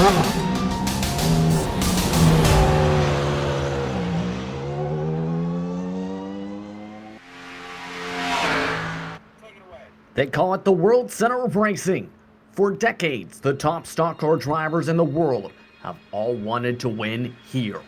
They call it the world center of racing. For decades, the top stock car drivers in the world have all wanted to win here.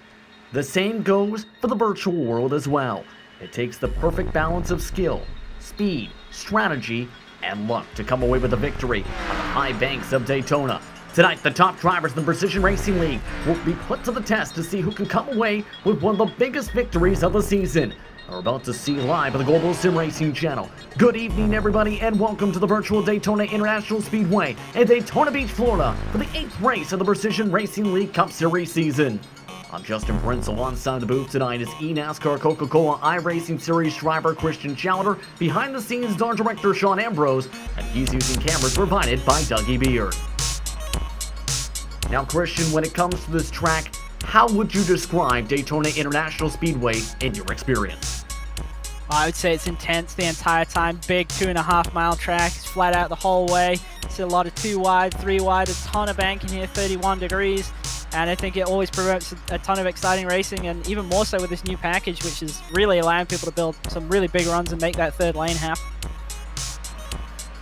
The same goes for the virtual world as well. It takes the perfect balance of skill, speed, strategy, and luck to come away with a victory on the high banks of Daytona. Tonight, the top drivers in the Precision Racing League will be put to the test to see who can come away with one of the biggest victories of the season. We're about to see live on the Global SimRacing Channel. Good evening, everybody, and welcome to the virtual Daytona International Speedway in Daytona Beach, Florida, for the 8th race of the Precision Racing League Cup Series season. I'm Justin Prince. Alongside the booth tonight is NASCAR Coca-Cola iRacing Series driver Christian Chowder. Behind the scenes is our director Sean Ambrose, and he's using cameras provided by Dougie Beard. Now, Christian, when it comes to this track, how would you describe Daytona International Speedway in your experience? I would say it's intense the entire time. Big 2.5 mile track. It's flat out the whole way. See a lot of 2 wide, 3 wide, a ton of banking here, 31 degrees. And I think it always promotes a ton of exciting racing, and even more so with this new package, which is really allowing people to build some really big runs and make that third lane happen.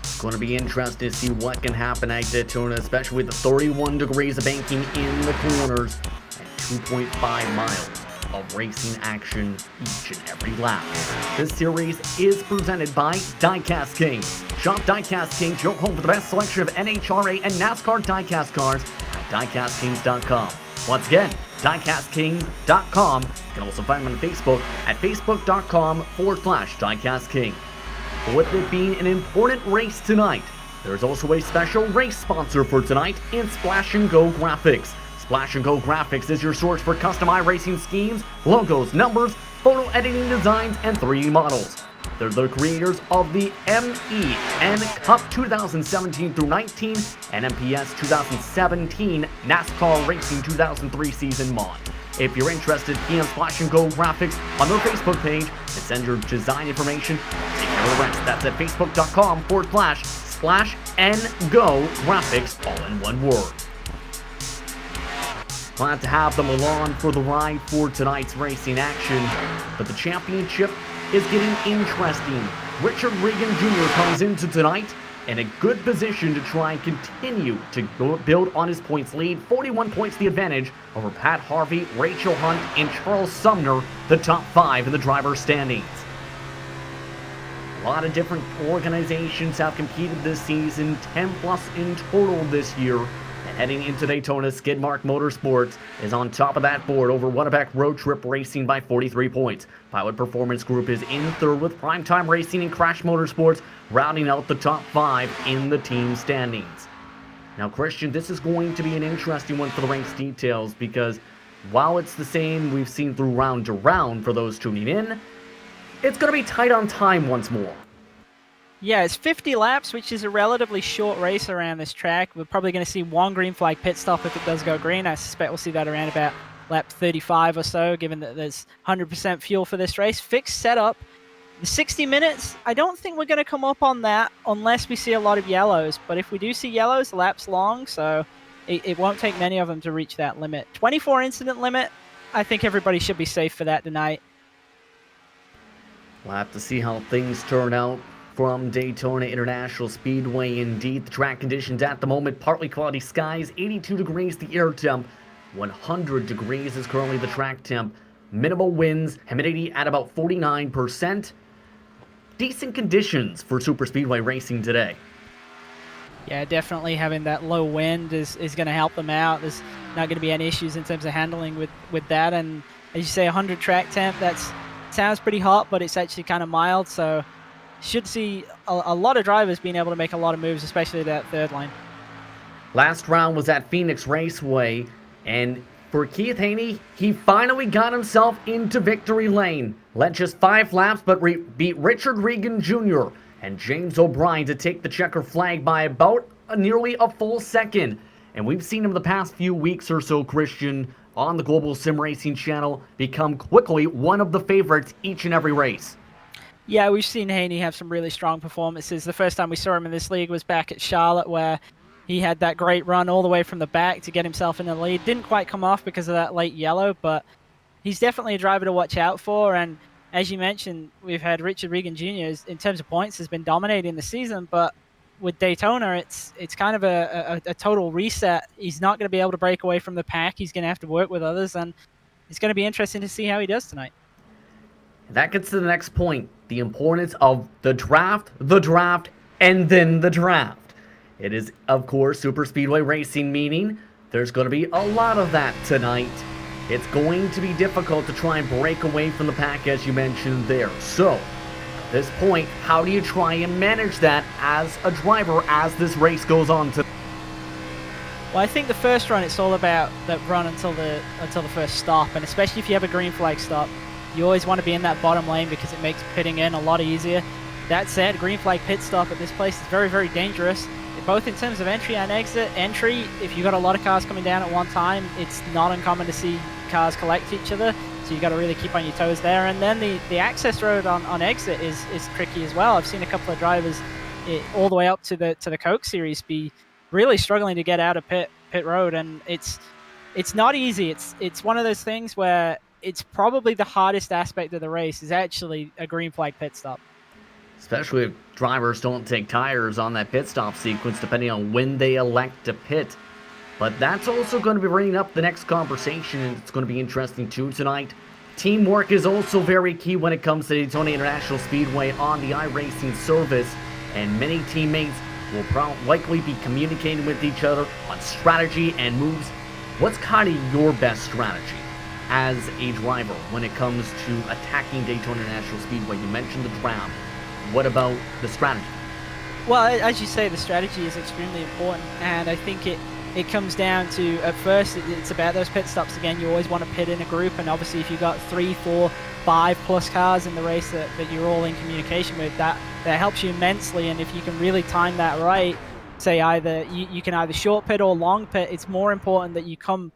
It's going to be interesting to see what can happen at Daytona, especially with the 31 degrees of banking in the corners and 2.5 miles of racing action each and every lap. This series is presented by Diecast King. Shop Diecast King, your home for the best selection of NHRA and NASCAR diecast cars at diecastkings.com. Once again, diecastking.com. You can also find them on Facebook at facebook.com/diecastking. With it being an important race tonight, there's also a special race sponsor for tonight in Splash and Go Graphics. Splash and Go Graphics is your source for custom iRacing schemes, logos, numbers, photo editing designs, and 3D models. They're the creators of the MENCup 2017 through 19 and MPS 2017 NASCAR Racing 2003 season mod. If you're interested, PM Splash and Go Graphics on their Facebook page and send your design information. Take care of the rest. That's at facebook.com/Splash and Go Graphics, all in one word. Glad to have them along for the ride for tonight's racing action, but the championship is getting interesting. Richard Regan Jr. comes into tonight in a good position to try and continue to build on his points lead. 41 points the advantage over Pat Harvey, Rachel Hunt, and Charles Sumner, the top 5 in the driver's standings. A lot of different organizations have competed this season, 10 plus in total this year. And heading into Daytona, Skidmark Motorsports is on top of that board over Winnebago Road Trip Racing by 43 points. Pilot Performance Group is in third with Primetime Racing and Crash Motorsports rounding out the top 5 in the team standings. Now, Christian, this is going to be an interesting one for the race details because while it's the same we've seen through round to round for those tuning in, it's going to be tight on time once more. Yeah, it's 50 laps, which is a relatively short race around this track. We're probably going to see one green flag pit stop if it does go green. I suspect we'll see that around about lap 35 or so, given that there's 100% fuel for this race. Fixed setup. The 60 minutes, I don't think we're going to come up on that unless we see a lot of yellows. But if we do see yellows, the lap's long, so it won't take many of them to reach that limit. 24 incident limit, I think everybody should be safe for that tonight. We'll have to see how things turn out from Daytona International Speedway. Indeed, the track conditions at the moment, partly cloudy skies, 82 degrees the air temp, 100 degrees is currently the track temp, minimal winds, humidity at about 49%. Decent conditions for super speedway racing today. Yeah, definitely having that low wind is going to help them out. There's not going to be any issues in terms of handling with that. And as you say, 100 track temp, that sounds pretty hot, but it's actually kind of mild, so should see a lot of drivers being able to make a lot of moves, especially that third line. Last round was at Phoenix Raceway, and for Keith Haney, he finally got himself into victory lane. Led just 5 laps, but beat Richard Regan Jr. and James O'Brien to take the checker flag by about nearly a full second. And we've seen him the past few weeks or so, Christian, on the Global SimRacing Channel, become quickly one of the favorites each and every race. Yeah, we've seen Haney have some really strong performances. The first time we saw him in this league was back at Charlotte, where He had that great run all the way from the back to get himself in the lead. Didn't quite come off because of that late yellow, but he's definitely a driver to watch out for. And as you mentioned, we've had Richard Regan Jr. in terms of points has been dominating the season, but with Daytona, it's kind of a total reset. He's not going to be able to break away from the pack. He's going to have to work with others, and it's going to be interesting to see how he does tonight. That gets to the next point, the importance of the draft, and then the draft. It is, of course, super speedway racing, meaning there's going to be a lot of that tonight. It's going to be difficult to try and break away from the pack, as you mentioned there. So, at this point, how do you try and manage that as a driver as this race goes on to? Well, I think the first run, it's all about that run until the first stop, and especially if you have a green flag stop, you always want to be in that bottom lane because it makes pitting in a lot easier. That said, green flag pit stop at this place is very, very dangerous, both in terms of entry and exit. Entry, if you've got a lot of cars coming down at one time, it's not uncommon to see cars collect each other, so you got to really keep on your toes there. And then the access road on exit is tricky as well. I've seen a couple of drivers all the way up to the Coke Series be really struggling to get out of pit road, and it's not easy. It's one of those things where it's probably the hardest aspect of the race is actually a green flag pit stop. Especially if drivers don't take tires on that pit stop sequence, depending on when they elect to pit. But that's also going to be bringing up the next conversation, and it's going to be interesting too tonight. Teamwork is also very key when it comes to Daytona International Speedway on the iRacing service, and many teammates will likely be communicating with each other on strategy and moves. What's kind of your best strategy as a driver when it comes to attacking Daytona International Speedway? You mentioned the draft. What about the strategy? Well, as you say, the strategy is extremely important, and I think it comes down to, at first, it's about those pit stops again. You always want to pit in a group, and obviously if you've got 3, 4, 5 plus cars in the race that you're all in communication with, that helps you immensely. And if you can really time that right, say you can either short pit or long pit, it's more important that you come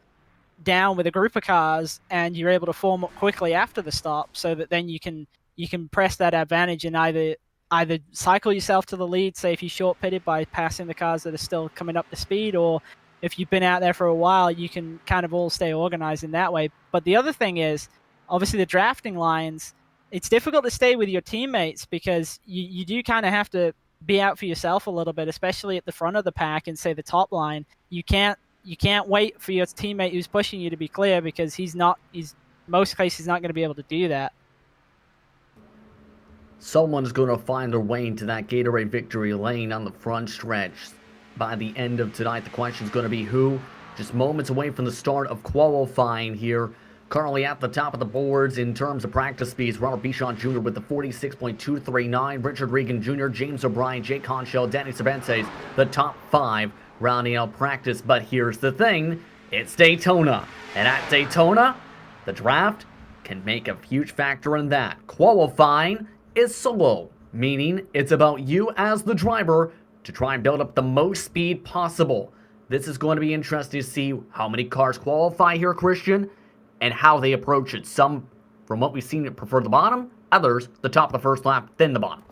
down with a group of cars and you're able to form up quickly after the stop, so that then you can press that advantage and either cycle yourself to the lead, say if you short pitted by passing the cars that are still coming up to speed, or if you've been out there for a while, you can kind of all stay organized in that way. But the other thing is, obviously the drafting lines, it's difficult to stay with your teammates because you do kind of have to be out for yourself a little bit, especially at the front of the pack and say the top line. You can't wait for your teammate who's pushing you to be clear, because he's most cases not going to be able to do that. Someone's going to find their way into that Gatorade victory lane on the front stretch by the end of tonight. The question is going to be who. Just moments away from the start of qualifying here. Currently at the top of the boards in terms of practice speeds, Robert Bichon Jr. with the 46.239, Richard Regan Jr., James O'Brien, Jake Honchell, Danny Cervantes, the top 5 rounding out practice. But here's the thing, it's Daytona. And at Daytona, the draft can make a huge factor in that. Qualifying is solo, meaning it's about you as the driver to try and build up the most speed possible. This is going to be interesting to see how many cars qualify here, Christian, and how they approach it. Some, from what we've seen, prefer the bottom, others the top of the first lap, then the bottom.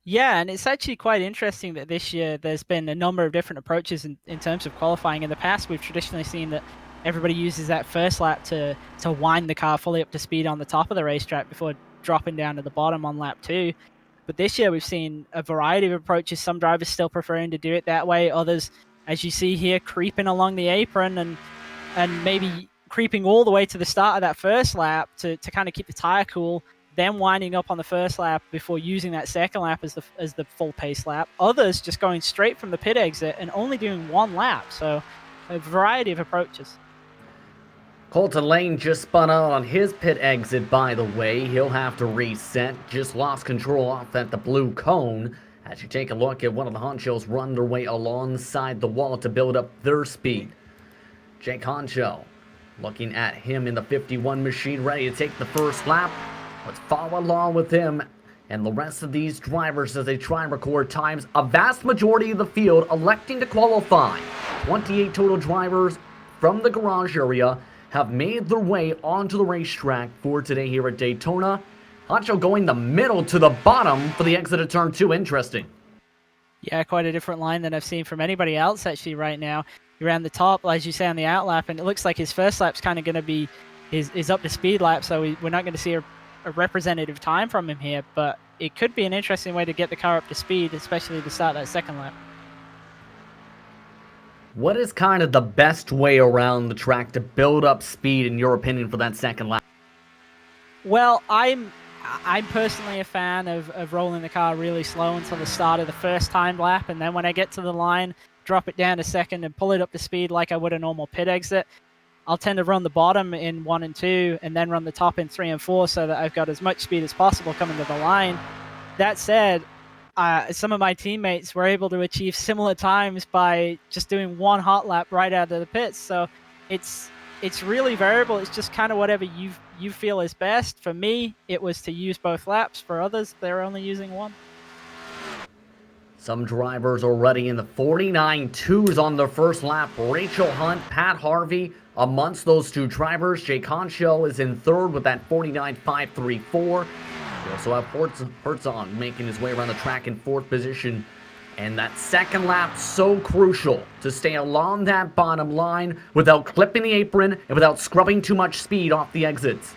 Yeah, and it's actually quite interesting that this year there's been a number of different approaches in terms of qualifying. In the past, we've traditionally seen that everybody uses that first lap to wind the car fully up to speed on the top of the racetrack before dropping down to the bottom on lap 2. But this year we've seen a variety of approaches. Some drivers still preferring to do it that way. Others, as you see here, creeping along the apron and maybe creeping all the way to the start of that first lap to kind of keep the tire cool, then winding up on the first lap before using that second lap as the full pace lap. Others just going straight from the pit exit and only doing one lap. So a variety of approaches. Colton Lane just spun out on his pit exit, by the way. He'll have to reset. Just lost control off at the blue cone. As you take a look at one of the Honchos run their way alongside the wall to build up their speed. Jake Honcho, looking at him in the 51 machine, ready to take the first lap. Let's follow along with him and the rest of these drivers as they try and record times. A vast majority of the field electing to qualify. 28 total drivers from the garage area have made their way onto the racetrack for today here at Daytona. Honcho going the middle to the bottom for the exit of turn 2. Interesting. Yeah, quite a different line than I've seen from anybody else actually right now. Around the top, as you say, on the outlap, and it looks like his first lap's kind of going to be his up to speed lap, so we're not going to see a representative time from him here, but it could be an interesting way to get the car up to speed, especially to start that second lap. What is kind of the best way around the track to build up speed, in your opinion, for that second lap? Well, I'm personally a fan of rolling the car really slow until the start of the first timed lap, and then when I get to the line, drop it down to second and pull it up to speed like I would a normal pit exit. I'll tend to run the bottom in 1 and 2 and then run the top in 3 and 4 so that I've got as much speed as possible coming to the line. That said, some of my teammates were able to achieve similar times by just doing one hot lap right out of the pits. So it's really variable. It's just kind of whatever you feel is best. For me, it was to use both laps. For others, they're only using one. Some drivers already in the 49.2s on their first lap. Rachel Hunt, Pat Harvey amongst those two drivers. Jake Honchell is in third with that 49.534. We also have Herzog making his way around the track in fourth position. And that second lap, so crucial to stay along that bottom line without clipping the apron and without scrubbing too much speed off the exits.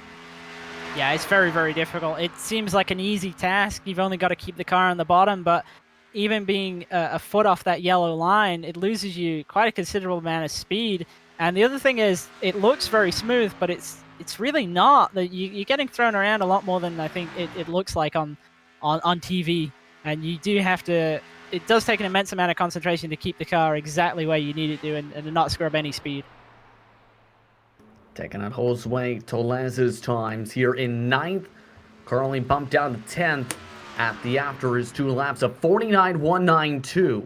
Yeah, it's very, very difficult. It seems like an easy task. You've only got to keep the car on the bottom, but even being a foot off that yellow line, it loses you quite a considerable amount of speed. And the other thing is, it looks very smooth, but it's really not. You're getting thrown around a lot more than I think it looks like on TV. And you do have to. It does take an immense amount of concentration to keep the car exactly where you need it to and to not scrub any speed. Taking out Josue Tolez's times here in 9th. Currently bumped down to 10th at the after his 2 laps of 49.192.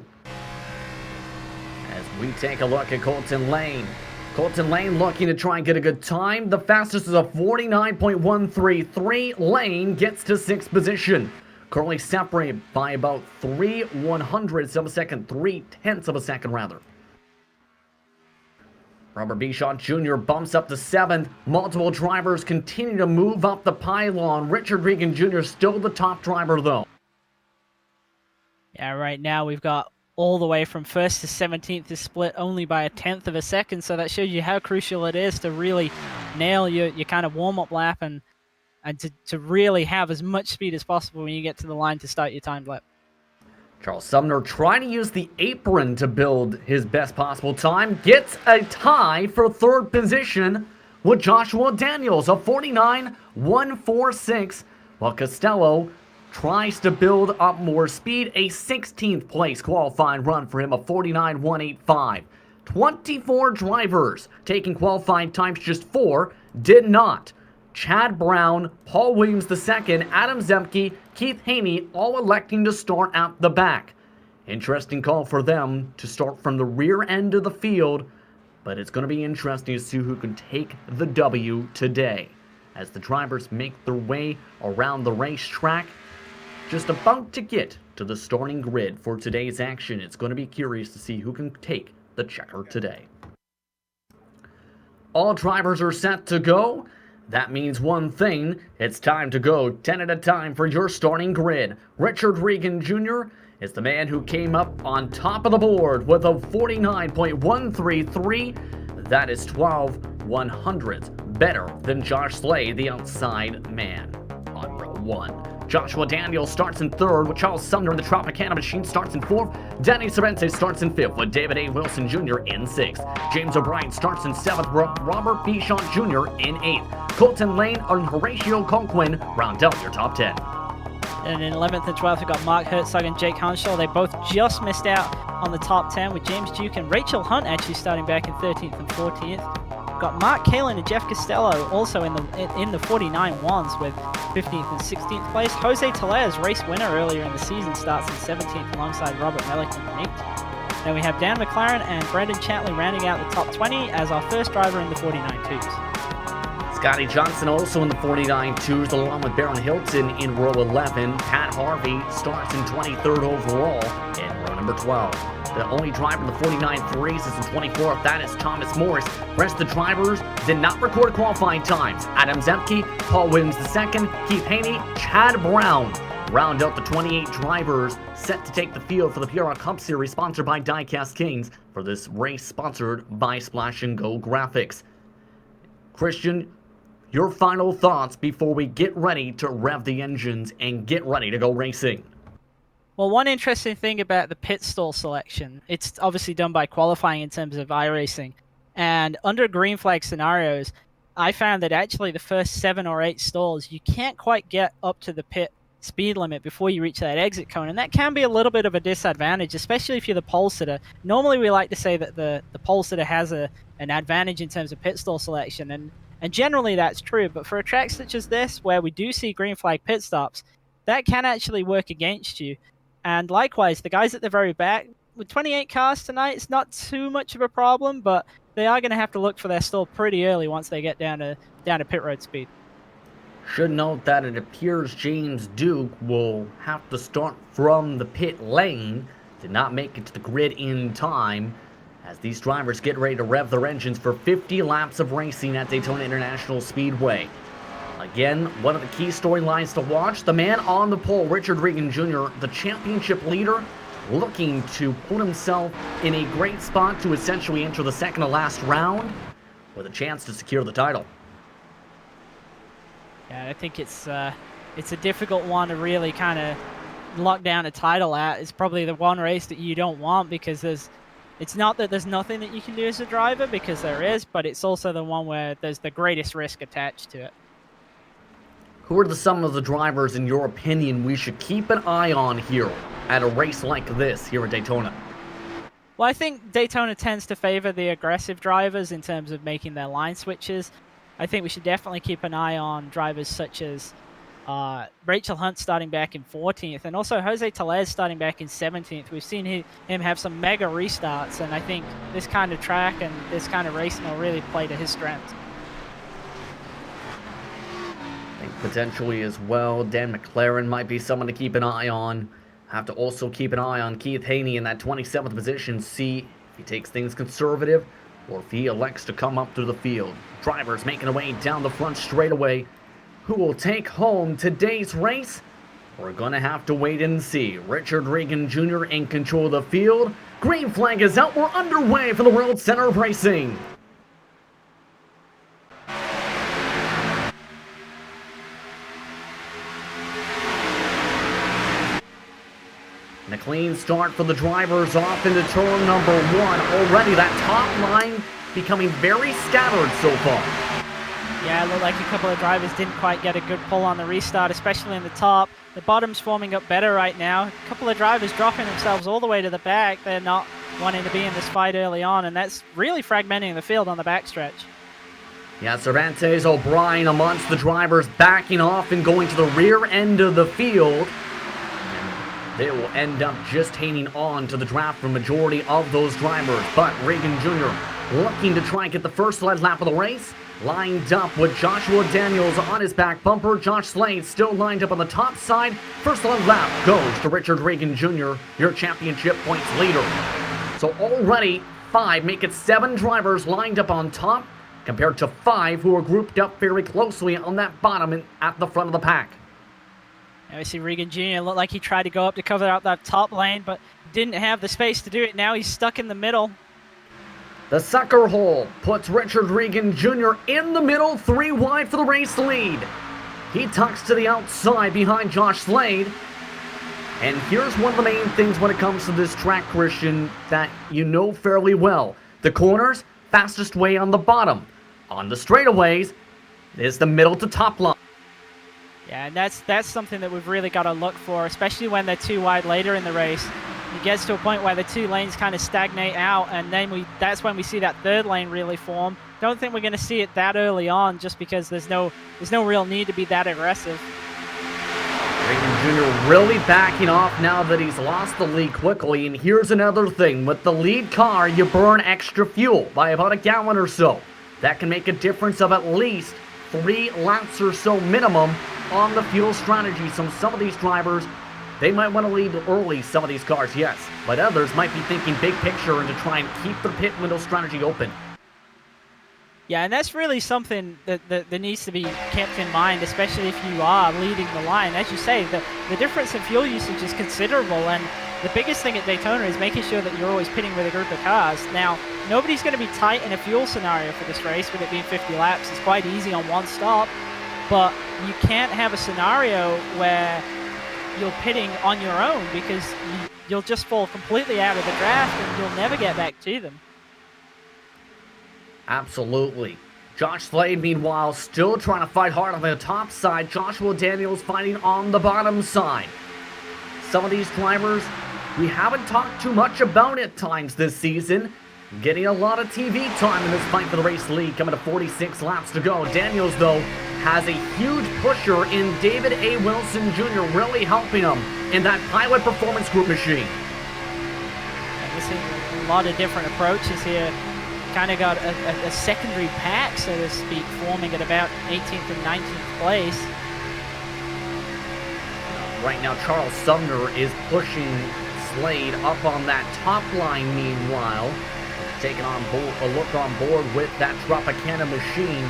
As we take a look at Colton Lane. Colton Lane looking to try and get a good time. The fastest is a 49.133. Lane gets to 6th position. Currently separated by about 3/100ths of a second, 3/10ths of a second rather. Robert Bichon Jr. bumps up to 7th. Multiple drivers continue to move up the pylon. Richard Regan Jr. still the top driver though. Yeah, right now we've got all the way from 1st to 17th is split only by 1/10 of a second, so that shows you how crucial it is to really nail your kind of warm-up lap and to really have as much speed as possible when you get to the line to start your timed lap. Charles Sumner trying to use the apron to build his best possible time. Gets a tie for 3rd position with Joshua Daniels, a 49.146, while Costello tries to build up more speed. A 16th place qualifying run for him, a 49.185. 24 drivers taking qualifying times, just 4 did not. Chad Brown, Paul Williams II, Adam Zemke, Keith Haney, all electing to start at the back. Interesting call for them to start from the rear end of the field, but it's going to be interesting to see who can take the W today as the drivers make their way around the racetrack. Just about to get to the starting grid for today's action. It's going to be curious to see who can take the checker today. All drivers are set to go. That means one thing, it's time to go 10 at a time for your starting grid. Richard Regan Jr. is the man who came up on top of the board with a 49.133. That is 12/100ths better than Josh Slade, the outside man, on row 1. Joshua Daniels starts in 3rd, with Charles Sumner in the Tropicana machine starts in 4th. Danny Sorrente starts in 5th, with David A. Wilson Jr. in 6th. James O'Brien starts in 7th, Robert Bichon Jr. in 8th. Colton Lane and Horatio Colquhoun round out your top 10. And in 11th and 12th, we've got Mark Herzog and Jake Honchell. They both just missed out on the top 10, with James Duke and Rachel Hunt actually starting back in 13th and 14th. We've got Mark Kalin and Jeff Costello also in the 49.1s with 15th and 16th place. Jose Tellez, race winner earlier in the season, starts in 17th alongside Robert Mellington in 8th. Then we have Dan McLaren and Brendan Chatley rounding out the top 20 as our first driver in the 49.2s. Scotty Johnson also in the 49.2s, along with Baron Hilton in row 11. Pat Harvey starts in 23rd overall in row number 12. The only driver in the 49.3s is in 24th. That is Thomas Morris. The rest of the drivers did not record qualifying times. Adam Zemke, Paul Williams II, Keith Haney, Chad Brown. round out the 28 drivers set to take the field for the PRL Cup Series, sponsored by Diecast Kings, for this race sponsored by Splash and Go Graphics. Christian, your final thoughts before we get ready to rev the engines and get ready to go racing. Well, one interesting thing about the pit stall selection, it's obviously done by qualifying in terms of iRacing. And under green flag scenarios, I found that actually the first 7 or 8 stalls, you can't quite get up to the pit speed limit before you reach that exit cone. And that can be a little bit of a disadvantage, especially if you're the pole sitter. Normally, we like to say that the pole sitter has an advantage in terms of pit stall selection. And generally, that's true. But for a track such as this, where we do see green flag pit stops, that can actually work against you. And likewise, the guys at the very back, with 28 cars tonight, it's not too much of a problem, but they are going to have to look for their stall pretty early once they get down to pit road speed. Should note that it appears James Duke will have to start from the pit lane. Did not make it to the grid in time, as these drivers get ready to rev their engines for 50 laps of racing at Daytona International Speedway. Again, one of the key storylines to watch, the man on the pole, Richard Regan Jr., the championship leader, looking to put himself in a great spot to essentially enter the second to last round with a chance to secure the title. Yeah, I think it's a difficult one to really kind of lock down a title at. It's probably the one race that you don't want, because it's not that there's nothing that you can do as a driver, because there is, but it's also the one where there's the greatest risk attached to it. Who are some of the drivers, in your opinion, we should keep an eye on here at a race like this here at Daytona? Well, I think Daytona tends to favor the aggressive drivers in terms of making their line switches. I think we should definitely keep an eye on drivers such as Rachel Hunt starting back in 14th, and also Jose Tellez starting back in 17th. We've seen him have some mega restarts, and I think this kind of track and this kind of racing will really play to his strengths. I think potentially as well, Dan McLaren might be someone to keep an eye on. Have to also keep an eye on Keith Haney in that 27th position, see if he takes things conservative or if he elects to come up through the field. Drivers making their way down the front straightaway. Who will take home today's race? We're going to have to wait and see. Richard Regan Jr. in control of the field. Green flag is out. We're underway for the World Center of Racing. And a clean start for the drivers off into turn number 1. Already that top line becoming very scattered so far. Yeah, it looked like a couple of drivers didn't quite get a good pull on the restart, especially in the top. The bottom's forming up better right now. A couple of drivers dropping themselves all the way to the back. They're not wanting to be in this fight early on, and that's really fragmenting the field on the backstretch. Yeah, Cervantes O'Brien amongst the drivers backing off and going to the rear end of the field. And they will end up just hanging on to the draft for majority of those drivers. But Regan Jr. looking to try and get the first lead lap of the race. Lined up with Joshua Daniels on his back bumper. Josh Slade still lined up on the top side. First lead lap goes to Richard Regan Jr., your championship points leader. So already 5, make it 7 drivers lined up on top, compared to 5 who are grouped up very closely on that bottom and at the front of the pack. Now we see Regan Jr. looked like he tried to go up to cover out that top lane, but didn't have the space to do it. Now he's stuck in the middle. The sucker hole puts Richard Regan Jr. in the middle, 3 wide for the race lead. He tucks to the outside behind Josh Slade. And here's one of the main things when it comes to this track, Christian, that you know fairly well. The corners, fastest way on the bottom. On the straightaways, is the middle to top line. Yeah, and that's something that we've really got to look for, especially when they're too wide later in the race. It gets to a point where the 2 lanes kind of stagnate out, and then that's when we see that 3rd lane really form. Don't think we're going to see it that early on, just because there's no real need to be that aggressive. Regan Jr. really backing off now that he's lost the lead quickly. And here's another thing. With the lead car, you burn extra fuel by about a gallon or so. That can make a difference of at least 3 laps or so minimum on the fuel strategy. So some of these drivers, they might want to lead early, some of these cars, yes. But others might be thinking big picture and to try and keep the pit window strategy open. Yeah, and that's really something that needs to be kept in mind, especially if you are leading the line. As you say, the difference in fuel usage is considerable, and the biggest thing at Daytona is making sure that you're always pitting with a group of cars. Now, nobody's going to be tight in a fuel scenario for this race, with it being 50 laps. It's quite easy on one stop, but you can't have a scenario where you're pitting on your own, because you'll just fall completely out of the draft and you'll never get back to them. Absolutely. Josh Slade, meanwhile, still trying to fight hard on the top side. Joshua Daniels fighting on the bottom side. Some of these drivers we haven't talked too much about at times this season. Getting a lot of TV time in this fight for the race lead, coming to 46 laps to go. Daniels, though, has a huge pusher in David A. Wilson Jr., really helping him in that Pilot Performance Group machine. And we're seeing a lot of different approaches here. Kind of got a secondary pack, so to speak, forming at about 18th and 19th place. Right now, Charles Sumner is pushing Slade up on that top line, meanwhile. Taking on board, a look on board with that Tropicana machine.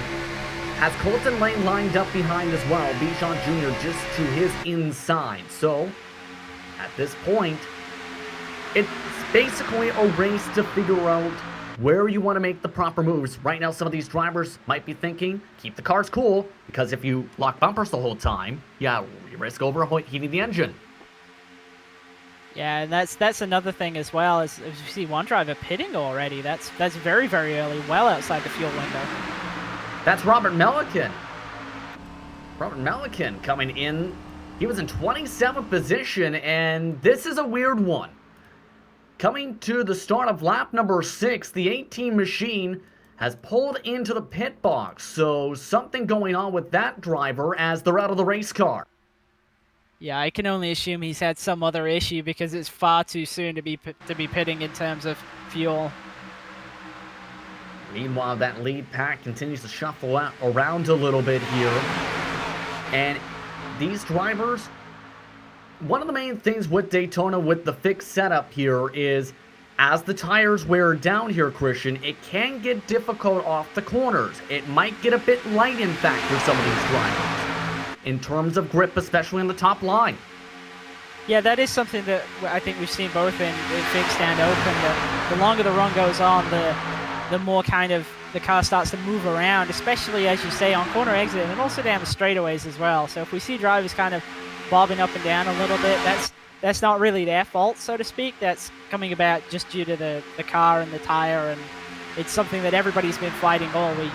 Has Colton Lane lined up behind as well. Bichon Jr. just to his inside. So, at this point, it's basically a race to figure out where you want to make the proper moves. Right now, some of these drivers might be thinking, keep the cars cool, because if you lock bumpers the whole time, you risk overheating the engine. Yeah, and that's another thing as well, is if you see one driver pitting already, that's very, very early, well outside the fuel window. That's Robert Melican. Robert Melican coming in. He was in 27th position, and this is a weird one. Coming to the start of lap number 6, the 18 machine has pulled into the pit box. So something going on with that driver as they're out of the race car. Yeah, I can only assume he's had some other issue, because it's far too soon to be pitting in terms of fuel. Meanwhile, that lead pack continues to shuffle around a little bit here. And these drivers, one of the main things with Daytona with the fixed setup here is, as the tires wear down here, Christian, it can get difficult off the corners. It might get a bit light, in fact, for some of these drivers, in terms of grip, especially on the top line. Yeah, that is something that I think we've seen both in fixed and open. The longer the run goes on, the more kind of the car starts to move around, especially, as you say, on corner exit and also down the straightaways as well. So if we see drivers kind of bobbing up and down a little bit, that's not really their fault, so to speak. That's coming about just due to the car and the tire, and it's something that everybody's been fighting all week.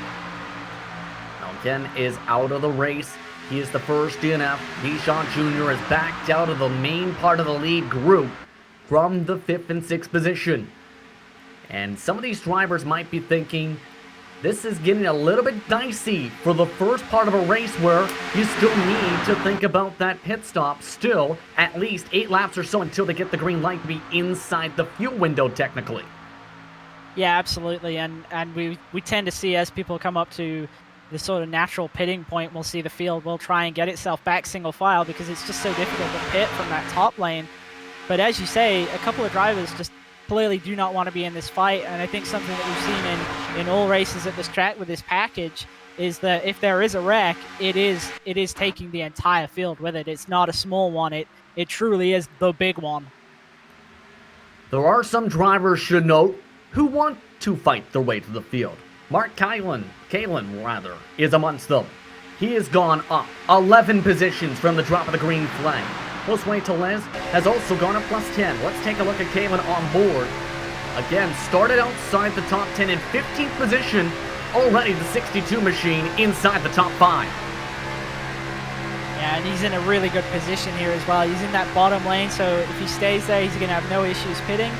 Again is out of the race. He is the first DNF. Bichon Jr. is backed out of the main part of the lead group from the 5th and 6th position. And some of these drivers might be thinking, this is getting a little bit dicey for the first part of a race where you still need to think about that pit stop still at least 8 laps or so until they get the green light to be inside the fuel window technically. Yeah, absolutely. And we tend to see, as people come up to the sort of natural pitting point, we'll see the field will try and get itself back single file, because it's just so difficult to pit from that top lane. But as you say, a couple of drivers just clearly do not want to be in this fight, and I think something that we've seen in all races at this track with this package is that if there is a wreck, it is taking the entire field with it. It's not a small one. It truly is the big one. There are some drivers, should note, who want to fight their way to the field. Mark Kalen is amongst them. He has gone up 11 positions from the drop of the green flag. Josue Tellez has also gone up +10. Let's take a look at Kalen on board. Again, started outside the top 10 in 15th position. Already the 62 machine inside the top 5. Yeah, and he's in a really good position here as well. He's in that bottom lane, so if he stays there, he's going to have no issues pitting.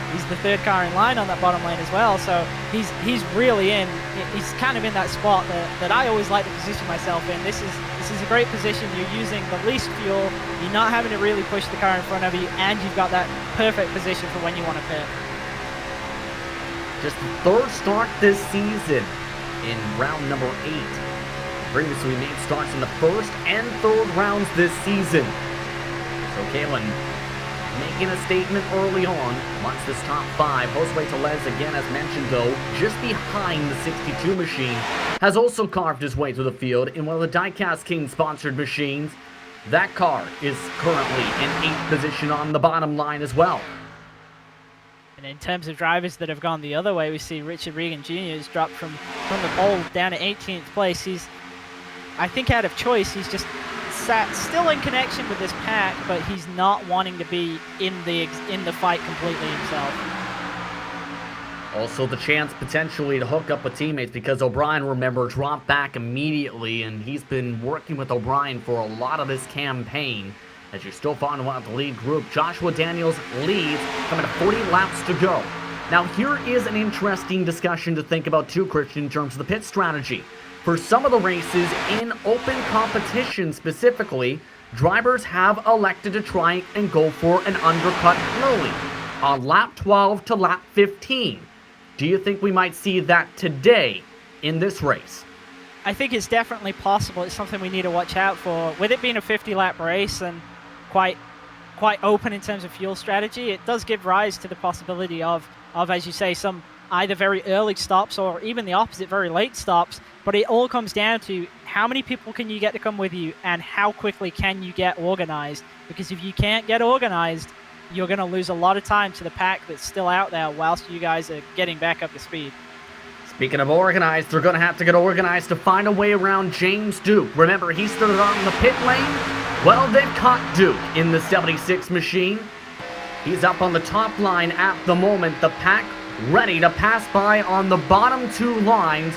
He's the 3rd car in line on that bottom lane as well, so he's really in. He's kind of in that spot that I always like to position myself in. This is a great position. You're using the least fuel. You're not having to really push the car in front of you, and you've got that perfect position for when you want to pit. Just the 3rd start this season in round number 8. Previously made starts in the 1st and 3rd rounds this season. So Kalen making a statement early on amongst this top 5. Josue Tellez, again as mentioned though, just behind the 62 machine, has also carved his way through the field in one of the Diecast King sponsored machines. That car is currently in 8th position on the bottom line as well. And in terms of drivers that have gone the other way, we see Richard Regan Jr. has dropped from the pole down to 18th place. He's, I think out of choice, he's just sat still in connection with this pack, but he's not wanting to be in the fight completely himself. Also the chance potentially to hook up with teammates, because O'Brien, remember, dropped back immediately, and he's been working with O'Brien for a lot of this campaign. As you still find one of the lead group, Joshua Daniels leads, coming to 40 laps to go. Now here is an interesting discussion to think about too, Christian, in terms of the pit strategy. For some of the races in open competition specifically, drivers have elected to try and go for an undercut early, on lap 12 to lap 15. Do you think we might see that today in this race? I think it's definitely possible. It's something we need to watch out for. With it being a 50-lap race and quite open in terms of fuel strategy, it does give rise to the possibility of, as you say, some either very early stops or even the opposite, very late stops. But it all comes down to how many people can you get to come with you and how quickly can you get organized. Because if you can't get organized, you're going to lose a lot of time to the pack that's still out there whilst you guys are getting back up to speed. Speaking of organized, they're going to have to get organized to find a way around James Duke. Remember, he started on the pit lane. Well, they've caught Duke in the 76 machine. He's up on the top line at the moment. The pack ready to pass by on the bottom 2 lines.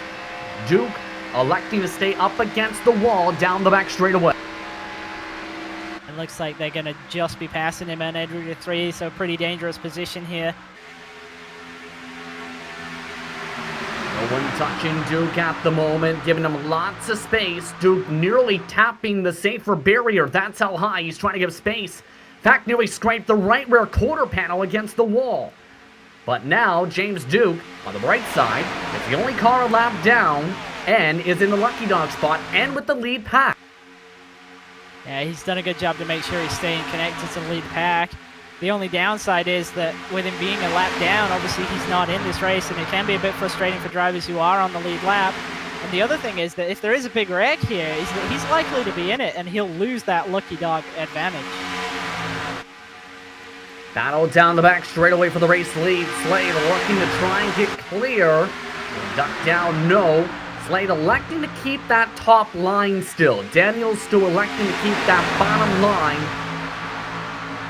Duke electing to stay up against the wall down the back straightaway. It looks like they're going to just be passing him on entry to 3, so pretty dangerous position here. No one touching Duke at the moment, giving him lots of space. Duke nearly tapping the safer barrier. That's how high he's trying to give space. In fact, nearly scraped the right rear quarter panel against the wall. But now, James Duke, on the right side, is the only car a lap down and is in the lucky dog spot and with the lead pack. Yeah, he's done a good job to make sure he's staying connected to the lead pack. The only downside is that with him being a lap down, obviously he's not in this race, and it can be a bit frustrating for drivers who are on the lead lap. And the other thing is that if there is a big wreck here, is that he's likely to be in it, and he'll lose that lucky dog advantage. Battle down the back straightaway for the race lead. Slade looking to try and get clear. Duck down, no. Slade electing to keep that top line still. Daniels still electing to keep that bottom line.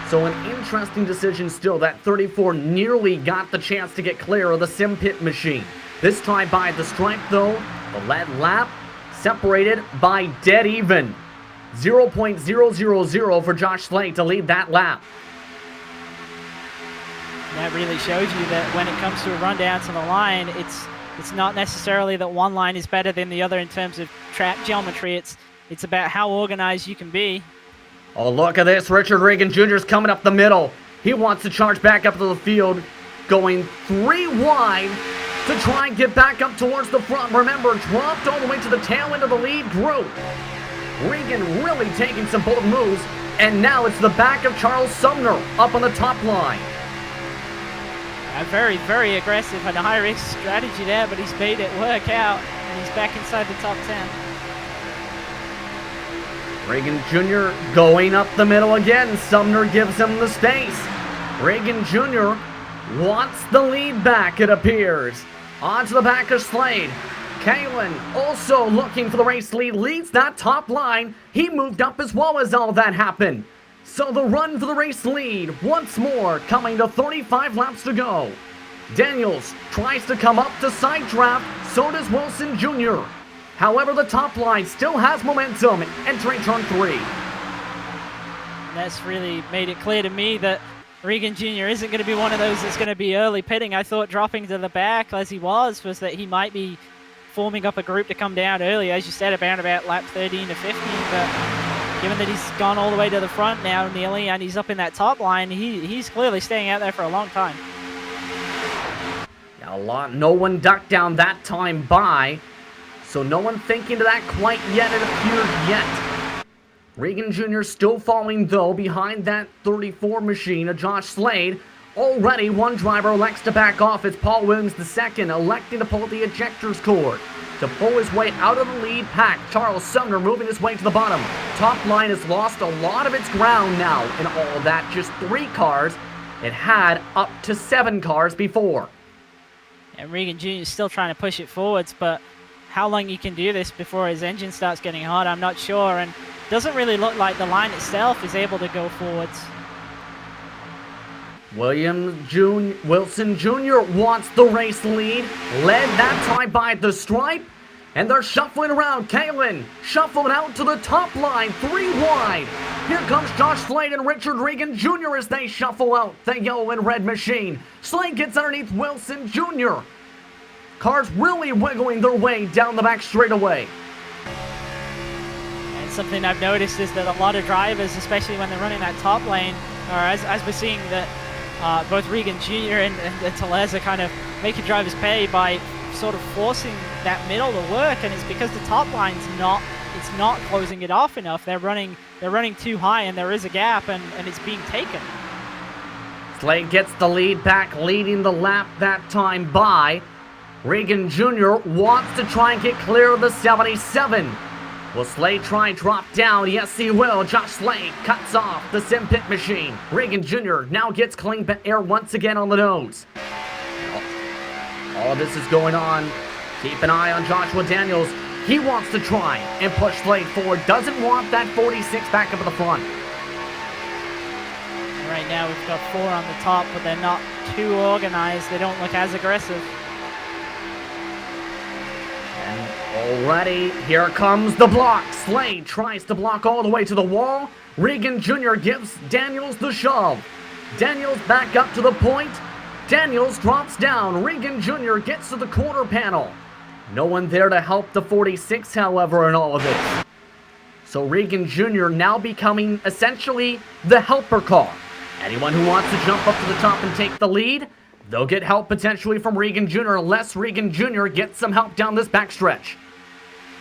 So an interesting decision still. That 34 nearly got the chance to get clear of the sim pit machine. This time by the stripe though, the lead lap separated by dead even. 0.000 for Josh Slade to lead that lap. That really shows you that when it comes to a run down to the line, it's not necessarily that one line is better than the other in terms of track geometry. It's about how organized you can be. Oh, look at this. Richard Regan Jr. is coming up the middle. He wants to charge back up to the field, going 3 wide to try and get back up towards the front. Remember, dropped all the way to the tail end of the lead group. Regan really taking some bold moves, and now it's the back of Charles Sumner up on the top line. Very, very aggressive and a high-risk strategy there, but he's made it work out, and he's back inside the top 10. Regan Jr. going up the middle again. Sumner gives him the space. Regan Jr. wants the lead back, it appears. Onto the back of Slade. Kalen also looking for the race lead, leads that top line. He moved up as well as all that happened. So the run for the race lead once more coming to 35 laps to go. Daniels tries to come up to side draft, so does Wilson Jr. However, the top line still has momentum entering turn 3. That's really made it clear to me that Regan Jr. isn't going to be one of those that's going to be early pitting. I thought dropping to the back as he was that he might be forming up a group to come down early, as you said, about lap 13 to 15, but given that he's gone all the way to the front now nearly, and he's up in that top line, he's clearly staying out there for a long time. Yeah, no one ducked down that time by, so no one thinking to that quite yet, it appears yet. Regan Jr. still falling, though, behind that 34 machine of Josh Slade. Already, one driver elects to back off. It's Paul Williams II electing to pull the ejectors cord to pull his way out of the lead pack. Charles Sumner moving his way to the bottom. Top line has lost a lot of its ground now in all that. Just 3 cars. It had up to 7 cars before. And Regan Jr. is still trying to push it forwards, but how long you can do this before his engine starts getting hot, I'm not sure. And doesn't really look like the line itself is able to go forwards. Wilson Jr. wants the race lead. Led that time by the stripe. And they're shuffling around. Kalen shuffling out to the top line, 3 wide. Here comes Josh Slade and Richard Regan Jr. as they shuffle out the yellow and red machine. Slade gets underneath Wilson Jr. Cars really wiggling their way down the back straightaway. Something I've noticed is that a lot of drivers, especially when they're running that top lane, or as we're seeing that both Regan Jr. and Telez are kind of making drivers pay by sort of forcing that middle to work, and it's because the top line's not closing it off enough. They're running too high, and there is a gap, and it's being taken. Slade gets the lead back, leading the lap that time by. Regan Jr. wants to try and get clear of the 77. Will Slade try and drop down? Yes, he will. Josh Slade cuts off the Sim Pit machine. Regan Jr. now gets clean air once again on the nose. All this is going on. Keep an eye on Joshua Daniels. He wants to try and push Slade forward. Doesn't want that 46 back up at the front. Right now we've got 4 on the top, but they're not too organized. They don't look as aggressive. Already, here comes the block. Slade tries to block all the way to the wall. Regan Jr. gives Daniels the shove. Daniels back up to the point. Daniels drops down. Regan Jr. gets to the quarter panel. No one there to help the 46, however, in all of this. So Regan Jr. now becoming essentially the helper car. Anyone who wants to jump up to the top and take the lead, they'll get help potentially from Regan Jr. unless Regan Jr. gets some help down this backstretch.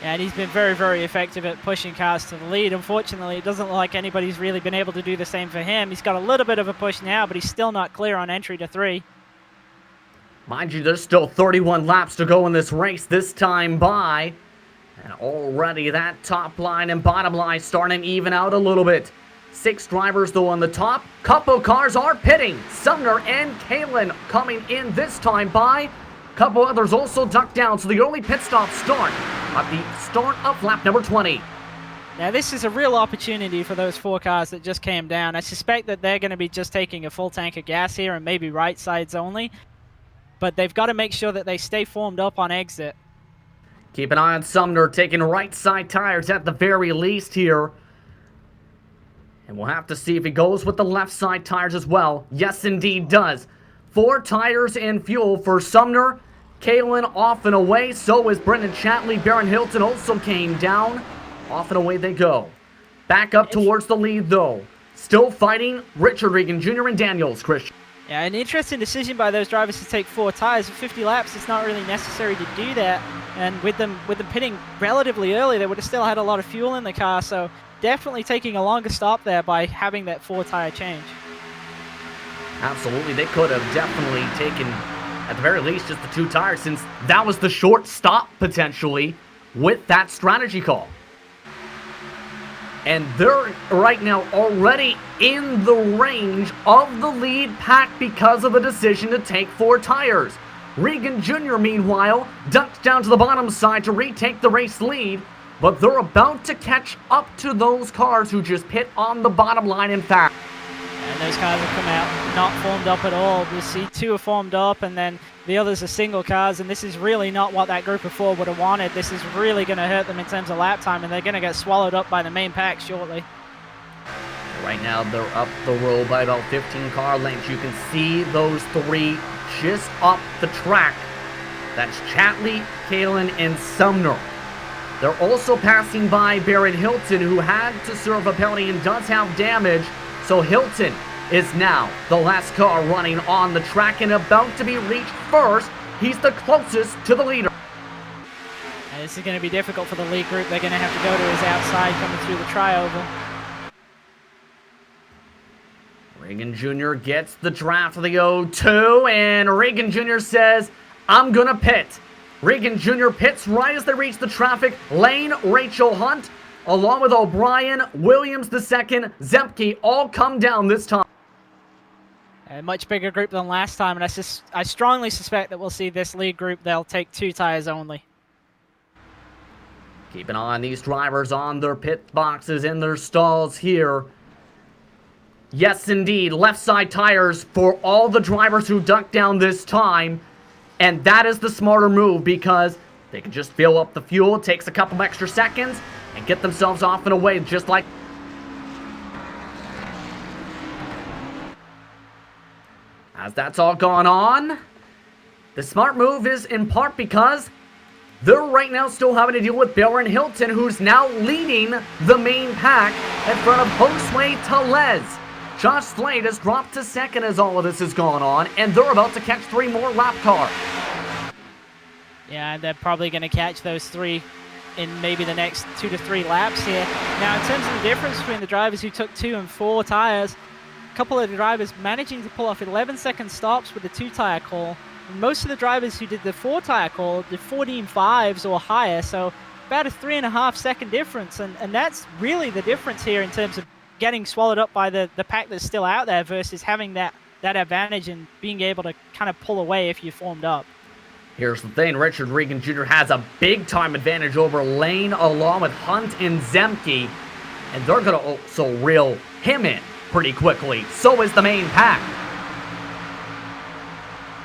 Yeah, and he's been very, very effective at pushing cars to the lead. Unfortunately, it doesn't look like anybody's really been able to do the same for him. He's got a little bit of a push now, but he's still not clear on entry to 3. Mind you, there's still 31 laps to go in this race this time by. And already that top line and bottom line starting to even out a little bit. 6 drivers though on the top. Couple cars are pitting. Sumner and Kalen coming in this time by. Couple others also ducked down, so the early pit stops start at the start of lap number 20. Now this is a real opportunity for those 4 cars that just came down. I suspect that they're going to be just taking a full tank of gas here and maybe right sides only. But they've got to make sure that they stay formed up on exit. Keep an eye on Sumner taking right side tires at the very least here. And we'll have to see if he goes with the left side tires as well. Yes, indeed does. 4 tires and fuel for Sumner. Kalen off and away. So is Brendan Chatley. Baron Hilton also came down. Off and away they go. Back up towards the lead though. Still fighting Richard Regan Jr. and Daniels, Christian. Yeah, an interesting decision by those drivers to take 4 tires. At 50 laps, it's not really necessary to do that. And with them pitting relatively early, they would have still had a lot of fuel in the car. So definitely taking a longer stop there by having that 4 tire change. Absolutely, they could have definitely taken, at the very least, just the 2 tires, since that was the short stop, potentially, with that strategy call. And they're right now already in the range of the lead pack because of the decision to take 4 tires. Regan Jr., meanwhile, ducked down to the bottom side to retake the race lead, but they're about to catch up to those cars who just pit on the bottom line, in fact. And those cars have come out not formed up at all. You see 2 are formed up, and then the others are single cars, and this is really not what that group of 4 would have wanted. This is really going to hurt them in terms of lap time, and they're going to get swallowed up by the main pack shortly. Right now, they're up the road by about 15 car lengths. You can see those 3 just up the track. That's Chatley, Kalen, and Sumner. They're also passing by Barrett Hilton, who had to serve a penalty and does have damage. So Hilton is now the last car running on the track and about to be reached first. He's the closest to the leader. And This is going to be difficult for the lead group. They're going to have to go to his outside coming through the tri-oval. Regan Jr. gets the draft of the 0-2, and Regan Jr. says, I'm gonna pit. Regan Jr. pits right as they reach the traffic lane. Rachel Hunt, along with O'Brien, Williams II, Zemke, all come down this time. A much bigger group than last time, and I strongly suspect that we'll see this lead group, they'll take 2 tires only. Keep an eye on these drivers on their pit boxes in their stalls here. Yes, indeed, left side tires for all the drivers who ducked down this time. And that is the smarter move because they can just fill up the fuel, it takes a couple extra seconds, and get themselves off and away just like... As that's all gone on, the smart move is in part because they're right now still having to deal with Baron Hilton, who's now leading the main pack in front of Josue Tellez. Josh Slade has dropped to second as all of this has gone on, and they're about to catch 3 more lap cars. Yeah, they're probably going to catch those 3 in maybe the next 2 to 3 laps here. Now, in terms of the difference between the drivers who took 2 and 4 tires, a couple of the drivers managing to pull off 11-second stops with the 2-tire call. And most of the drivers who did the 4-tire call did 14.5s or higher, so about a 3.5-second difference. And that's really the difference here in terms of getting swallowed up by the pack that's still out there versus having that advantage and being able to kind of pull away if you formed up. Here's the thing, Richard Regan Jr. has a big-time advantage over Lane along with Hunt and Zemke, and they're going to also reel him in pretty quickly. So is the main pack.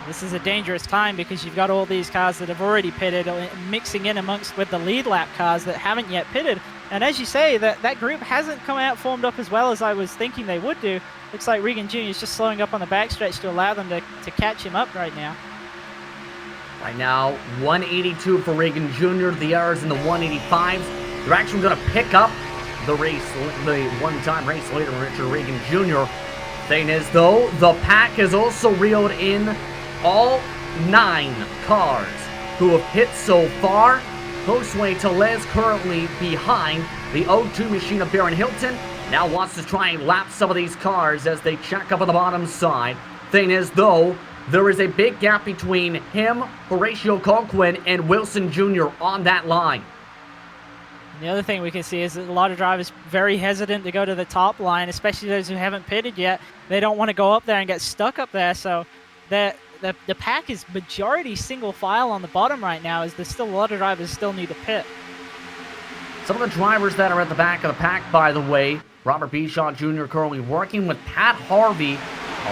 This is a dangerous time because you've got all these cars that have already pitted mixing in amongst with the lead lap cars that haven't yet pitted. And as you say, that group hasn't come out formed up as well as I was thinking they would do. Looks like Regan Jr. is just slowing up on the backstretch to allow them to catch him up right now. Right now, 182 for Regan Jr. The others in the 185s. They're actually going to pick up the race, the one-time race leader, Richard Regan Jr. Thing is, though, the pack has also reeled in all 9 cars who have hit so far. Josue Tellez currently behind the 0-2 machine of Baron Hilton. Now wants to try and lap some of these cars as they check up on the bottom side. Thing is, though, there is a big gap between him, Horatio Colquhoun, and Wilson Jr. on that line. And the other thing we can see is that a lot of drivers very hesitant to go to the top line, especially those who haven't pitted yet. They don't want to go up there and get stuck up there, so the pack is majority single file on the bottom right now, as there's still a lot of drivers still need to pit. Some of the drivers that are at the back of the pack, by the way, Robert Bishaw Jr. currently working with Pat Harvey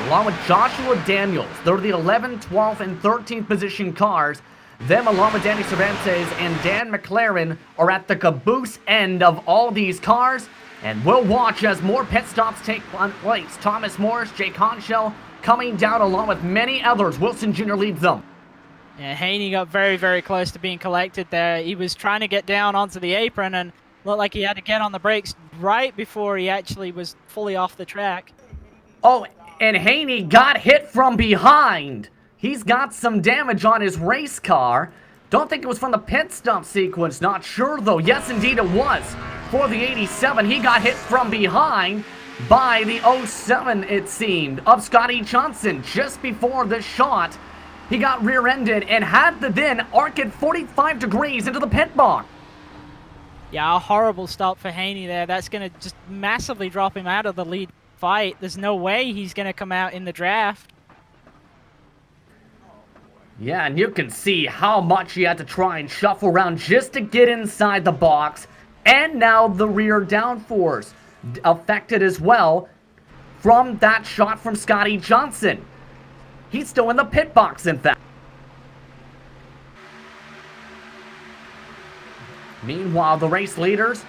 along with Joshua Daniels. They're the 11th, 12th, and 13th position cars. Them, along with Danny Cervantes and Dan McLaren, are at the caboose end of all these cars. And we'll watch as more pit stops take place. Thomas Morris, Jake Honchell coming down along with many others. Wilson Jr. leads them. Yeah, Haney got very, very close to being collected there. He was trying to get down onto the apron and looked like he had to get on the brakes right before he actually was fully off the track. Oh, and Haney got hit from behind. He's got some damage on his race car. Don't think it was from the pit stop sequence. Not sure, though. Yes, indeed it was. For the 87, he got hit from behind by the 07, it seemed, of Scotty Johnson. Just before the shot, he got rear-ended and had to then arc at 45 degrees into the pit box. Yeah, a horrible stop for Haney there. That's going to just massively drop him out of the lead fight. There's no way he's going to come out in the draft. Yeah, and you can see how much he had to try and shuffle around just to get inside the box. And now the rear downforce affected as well from that shot from Scotty Johnson. He's still in the pit box, in fact. Meanwhile, the race leaders,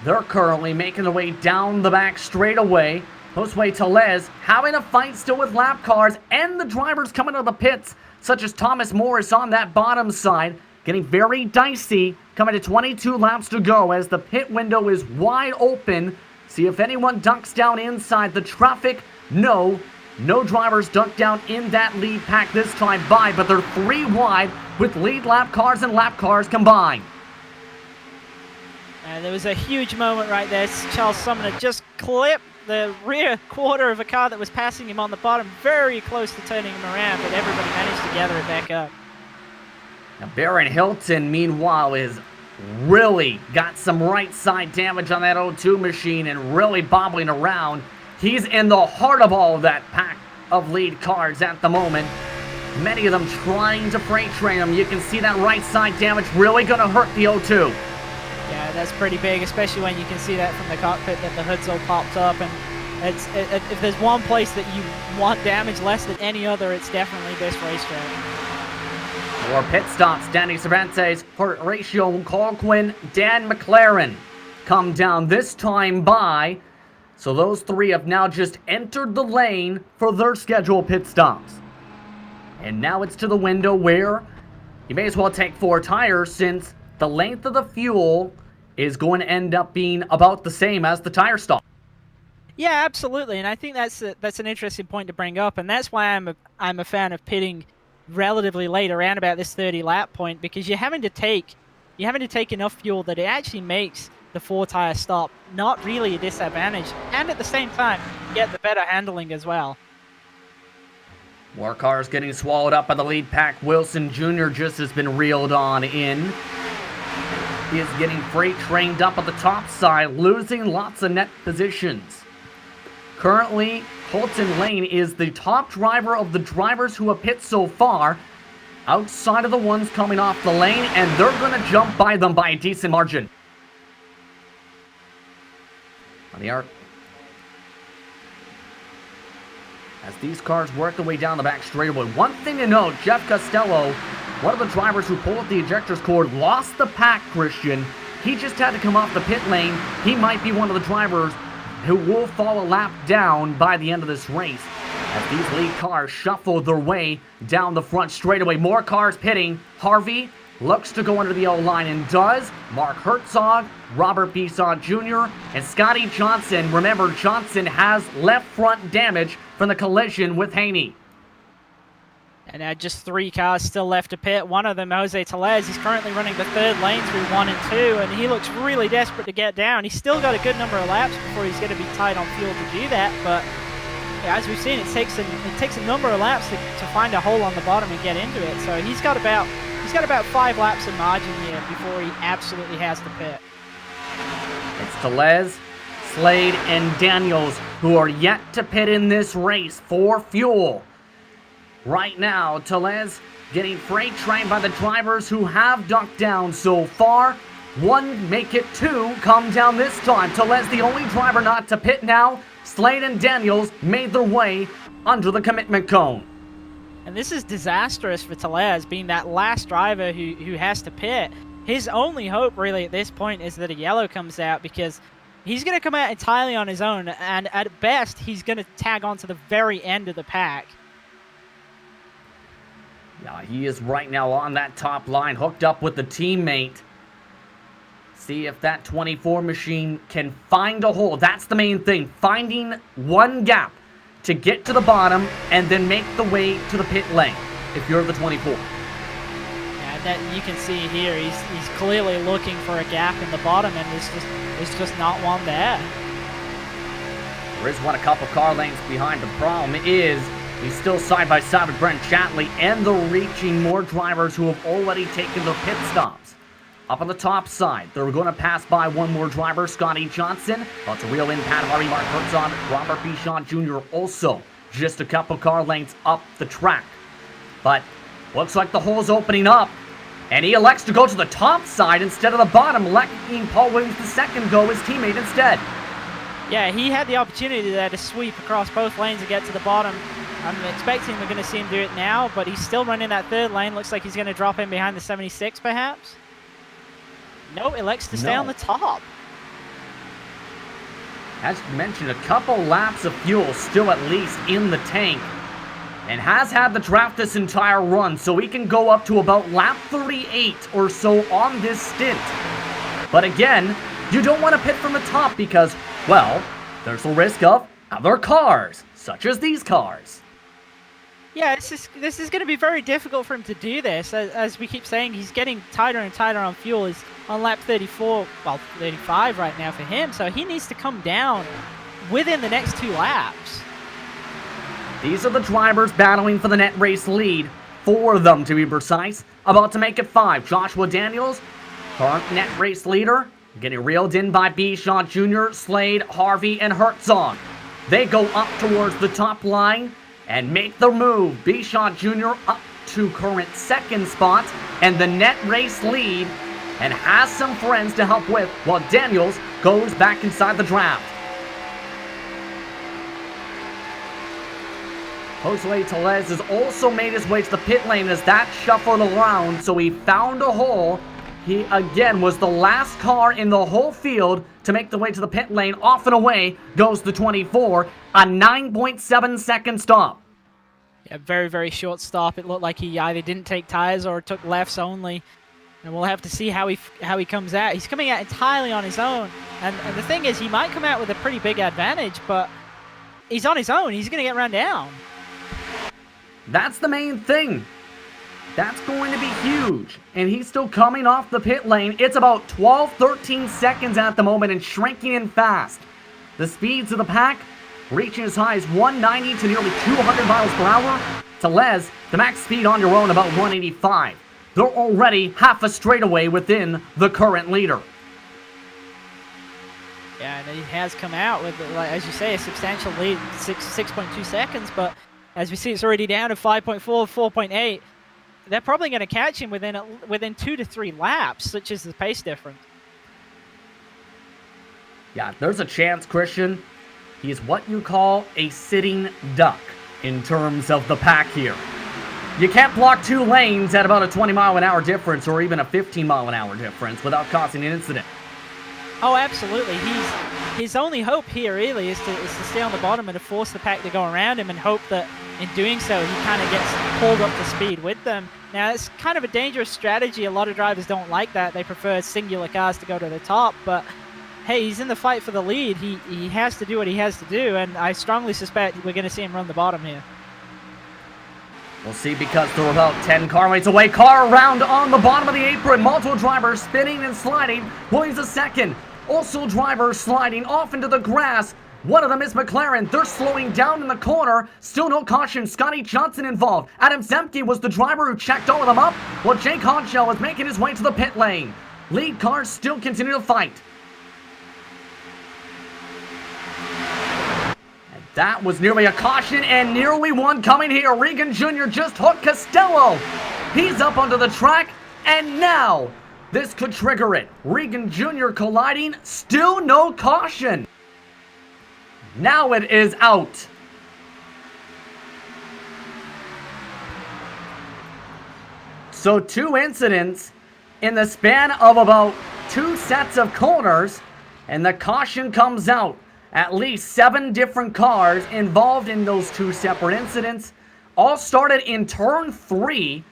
they're currently making their way down the back straightaway. Josue Tellez having a fight still with lap cars and the drivers coming out of the pits, such as Thomas Morris on that bottom side, getting very dicey, coming to 22 laps to go as the pit window is wide open. See if anyone ducks down inside the traffic. No drivers duck down in that lead pack this time by, but they're 3 wide with lead lap cars and lap cars combined. And there was a huge moment right there. Charles Sumner just clipped the rear quarter of a car that was passing him on the bottom, very close to turning him around, but everybody managed to gather it back up. Now, Baron Hilton, meanwhile, is really got some right side damage on that O2 machine and really bobbling around. He's in the heart of all of that pack of lead cars at the moment. Many of them trying to freight train him. You can see that right side damage really going to hurt the O2. Yeah, that's pretty big, especially when you can see that from the cockpit that the hood's all popped up. And if there's one place that you want damage less than any other, it's definitely this racetrack. For pit stops, Danny Cervantes, Horatio Colquhoun, Dan McLaren come down this time by. So those three have now just entered the lane for their scheduled pit stops. And now it's to the window where you may as well take 4 tires, since the length of the fuel is going to end up being about the same as the tire stop. Yeah, absolutely, and I think that's an interesting point to bring up, and that's why I'm a fan of pitting relatively late, around about this 30 lap point, because you're having to take enough fuel that it actually makes the 4 tire stop not really a disadvantage, and at the same time you get the better handling as well. More cars getting swallowed up by the lead pack. Wilson Jr. just has been reeled on in. He is getting freight trained up at the top side, losing lots of net positions. Currently, Colton Lane is the top driver of the drivers who have pit so far, outside of the ones coming off the lane, and they're going to jump by them by a decent margin. On the arc. As these cars work their way down the back straightaway. One thing to note, Jeff Costello, one of the drivers who pulled the ejectors cord, lost the pack, Christian. He just had to come off the pit lane. He might be one of the drivers who will fall a lap down by the end of this race, as these lead cars shuffle their way down the front straightaway. More cars pitting. Harvey looks to go under the yellow line and does. Mark Herzog, Robert Bisson Jr., and Scotty Johnson. Remember, Johnson has left front damage from the collision with Haney. And just 3 cars still left to pit. One of them, Jose Tellez, he's currently running the 3rd lane through 1 and 2, and he looks really desperate to get down. He's still got a good number of laps before he's going to be tight on fuel to do that, but yeah, as we've seen, it takes a number of laps to find a hole on the bottom and get into it. So he's got about 5 laps of margin here before he absolutely has to pit. It's Tellez, Slade, and Daniels who are yet to pit in this race for fuel. Right now, Tellez getting freight trained by the drivers who have ducked down so far. 1 make it, 2 come down this time. Tellez the only driver not to pit now. Slade and Daniels made their way under the commitment cone. And this is disastrous for Tellez, being that last driver who has to pit. His only hope really at this point is that a yellow comes out, because he's going to come out entirely on his own, and at best he's going to tag on to the very end of the pack. Yeah, he is right now on that top line, hooked up with the teammate. See if that 24 machine can find a hole. That's the main thing, finding one gap to get to the bottom and then make the way to the pit lane if you're the 24. Yeah, that you can see here, he's clearly looking for a gap in the bottom, and there's just not one there. There is one a couple car lengths behind. The problem is he's still side by side with Brent Chatley, and they're reaching more drivers who have already taken their pit stops. Up on the top side, they're going to pass by one more driver, Scotty Johnson. About to reel in Pat Harvey, Mark Herzog, Robert Bisson Jr. also just a couple car lengths up the track. But looks like the hole's opening up, and he elects to go to the top side instead of the bottom, letting Paul Williams II go, his teammate, instead. Yeah, he had the opportunity there to sweep across both lanes and get to the bottom. I'm expecting we're going to see him do it now, but he's still running that 3rd lane. Looks like he's going to drop in behind the 76, perhaps. No, elects to stay on the top. As you mentioned, a couple laps of fuel still at least in the tank, and has had the draft this entire run, so he can go up to about lap 38 or so on this stint. But again, you don't want to pit from the top because, well, there's the risk of other cars, such as these cars. Yeah, this is going to be very difficult for him to do this. As we keep saying, he's getting tighter and tighter on fuel. He's on lap 34, well, 35 right now for him. So he needs to come down within the next 2 laps. These are the drivers battling for the net race lead. 4 of them, to be precise. About to make it 5. Joshua Daniels, current net race leader, getting reeled in by Bichon Jr., Slade, Harvey, and Herzog. They go up towards the top line and make the move. Bichon Jr. up to current 2nd spot and the net race lead, and has some friends to help with, while Daniels goes back inside the draft. Josue Tellez has also made his way to the pit lane as that shuffled around, so he found a hole. He again was the last car in the whole field to make the way to the pit lane. Off and away goes the 24, a 9.7 second stop. Yeah, very, very short stop. It looked like he either didn't take tires or took lefts only. And we'll have to see how he comes out. He's coming out entirely on his own. And the thing is, he might come out with a pretty big advantage, but he's on his own. He's going to get run down. That's the main thing. That's going to be huge. And he's still coming off the pit lane. It's about 12, 13 seconds at the moment and shrinking in fast. The speeds of the pack reaching as high as 190 to nearly 200 miles per hour. Tellez, the max speed on your own about 185. They're already half a straightaway within the current leader. Yeah, and he has come out with, like, as you say, a substantial lead, 6.2 seconds, but as we see, it's already down to 5.4, 4.8. They're probably going to catch him within 2 to 3 laps, such is the pace difference. Yeah, there's a chance, Christian. He is what you call a sitting duck in terms of the pack here. You can't block 2 lanes at about a 20-mile-an-hour difference or even a 15-mile-an-hour difference without causing an incident. Oh, absolutely. His only hope here really is to stay on the bottom and to force the pack to go around him and hope that in doing so he kind of gets pulled up to speed with them. Now, it's kind of a dangerous strategy. A lot of drivers don't like that. They prefer singular cars to go to the top, but hey, he's in the fight for the lead. He has to do what he has to do, and I strongly suspect we're going to see him run the bottom here. We'll see, because they're about 10 car lengths away. Car around on the bottom of the apron. Multiple drivers spinning and sliding. Williams a second. Also drivers sliding off into the grass. One of them is McLaren. They're slowing down in the corner. Still no caution. Scotty Johnson involved. Adam Zemke was the driver who checked all of them up, while Jake Hodgell is making his way to the pit lane. Lead cars still continue to fight. And that was nearly a caution and nearly one coming here. Regan Jr. just hooked Costello. He's up onto the track, and now this could trigger it. Regan Jr. colliding. Still no caution. Now it is out. So 2 incidents in the span of about 2 sets of corners, and the caution comes out. At least 7 different cars involved in those 2 separate incidents. All started in turn 3,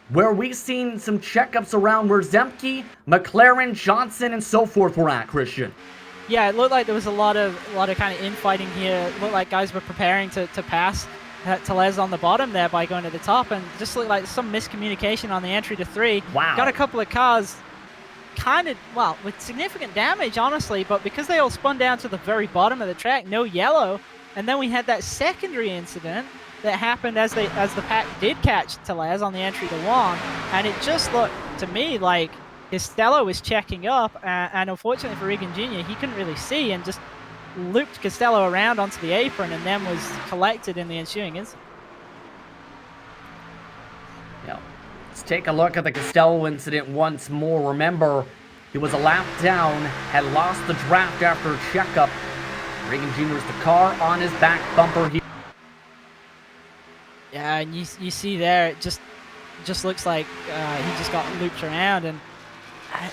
where we've seen some checkups around where Zemke, McLaren, Johnson, and so forth were at, Christian. Yeah, it looked like there was a lot of kind of infighting here. It looked like guys were preparing to pass Tellez on the bottom there by going to the top, and just looked like some miscommunication on the entry to 3. Wow. Got a couple of cars kind of, well, with significant damage, honestly, but because they all spun down to the very bottom of the track, no yellow, and then we had that secondary incident that happened as the pack did catch Tellez on the entry to 1, and it just looked to me like Costello was checking up, and unfortunately for Regan Jr., he couldn't really see and just looped Costello around onto the apron and then was collected in the ensuing incident. Yeah. Let's take a look at the Costello incident once more. Remember, he was a lap down, had lost the draft after a checkup. Regan Jr.'s the car on his back bumper here. Yeah, and you see there, it just looks like he just got looped around, and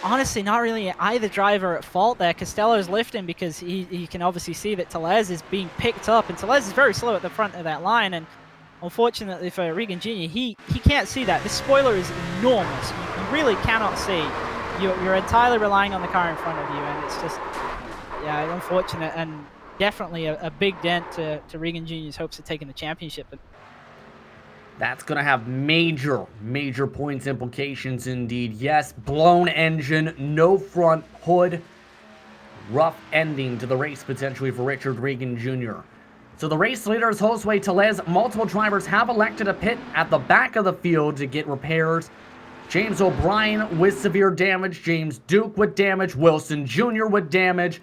honestly, not really either driver at fault there. Costello's lifting because he can obviously see that Tellez is being picked up, and Tellez is very slow at the front of that line, and unfortunately for Regan Jr., he can't see that. This spoiler is enormous. You really cannot see. You're entirely relying on the car in front of you, and it's just, yeah, unfortunate, and definitely a big dent to Regan Jr.'s hopes of taking the championship. That's going to have major, major points implications indeed. Yes, blown engine, no front hood. Rough ending to the race potentially for Richard Regan Jr. So the race leader is Josue Tellez. Multiple drivers have elected to pit at the back of the field to get repairs. James O'Brien with severe damage. James Duke with damage. Wilson Jr. with damage.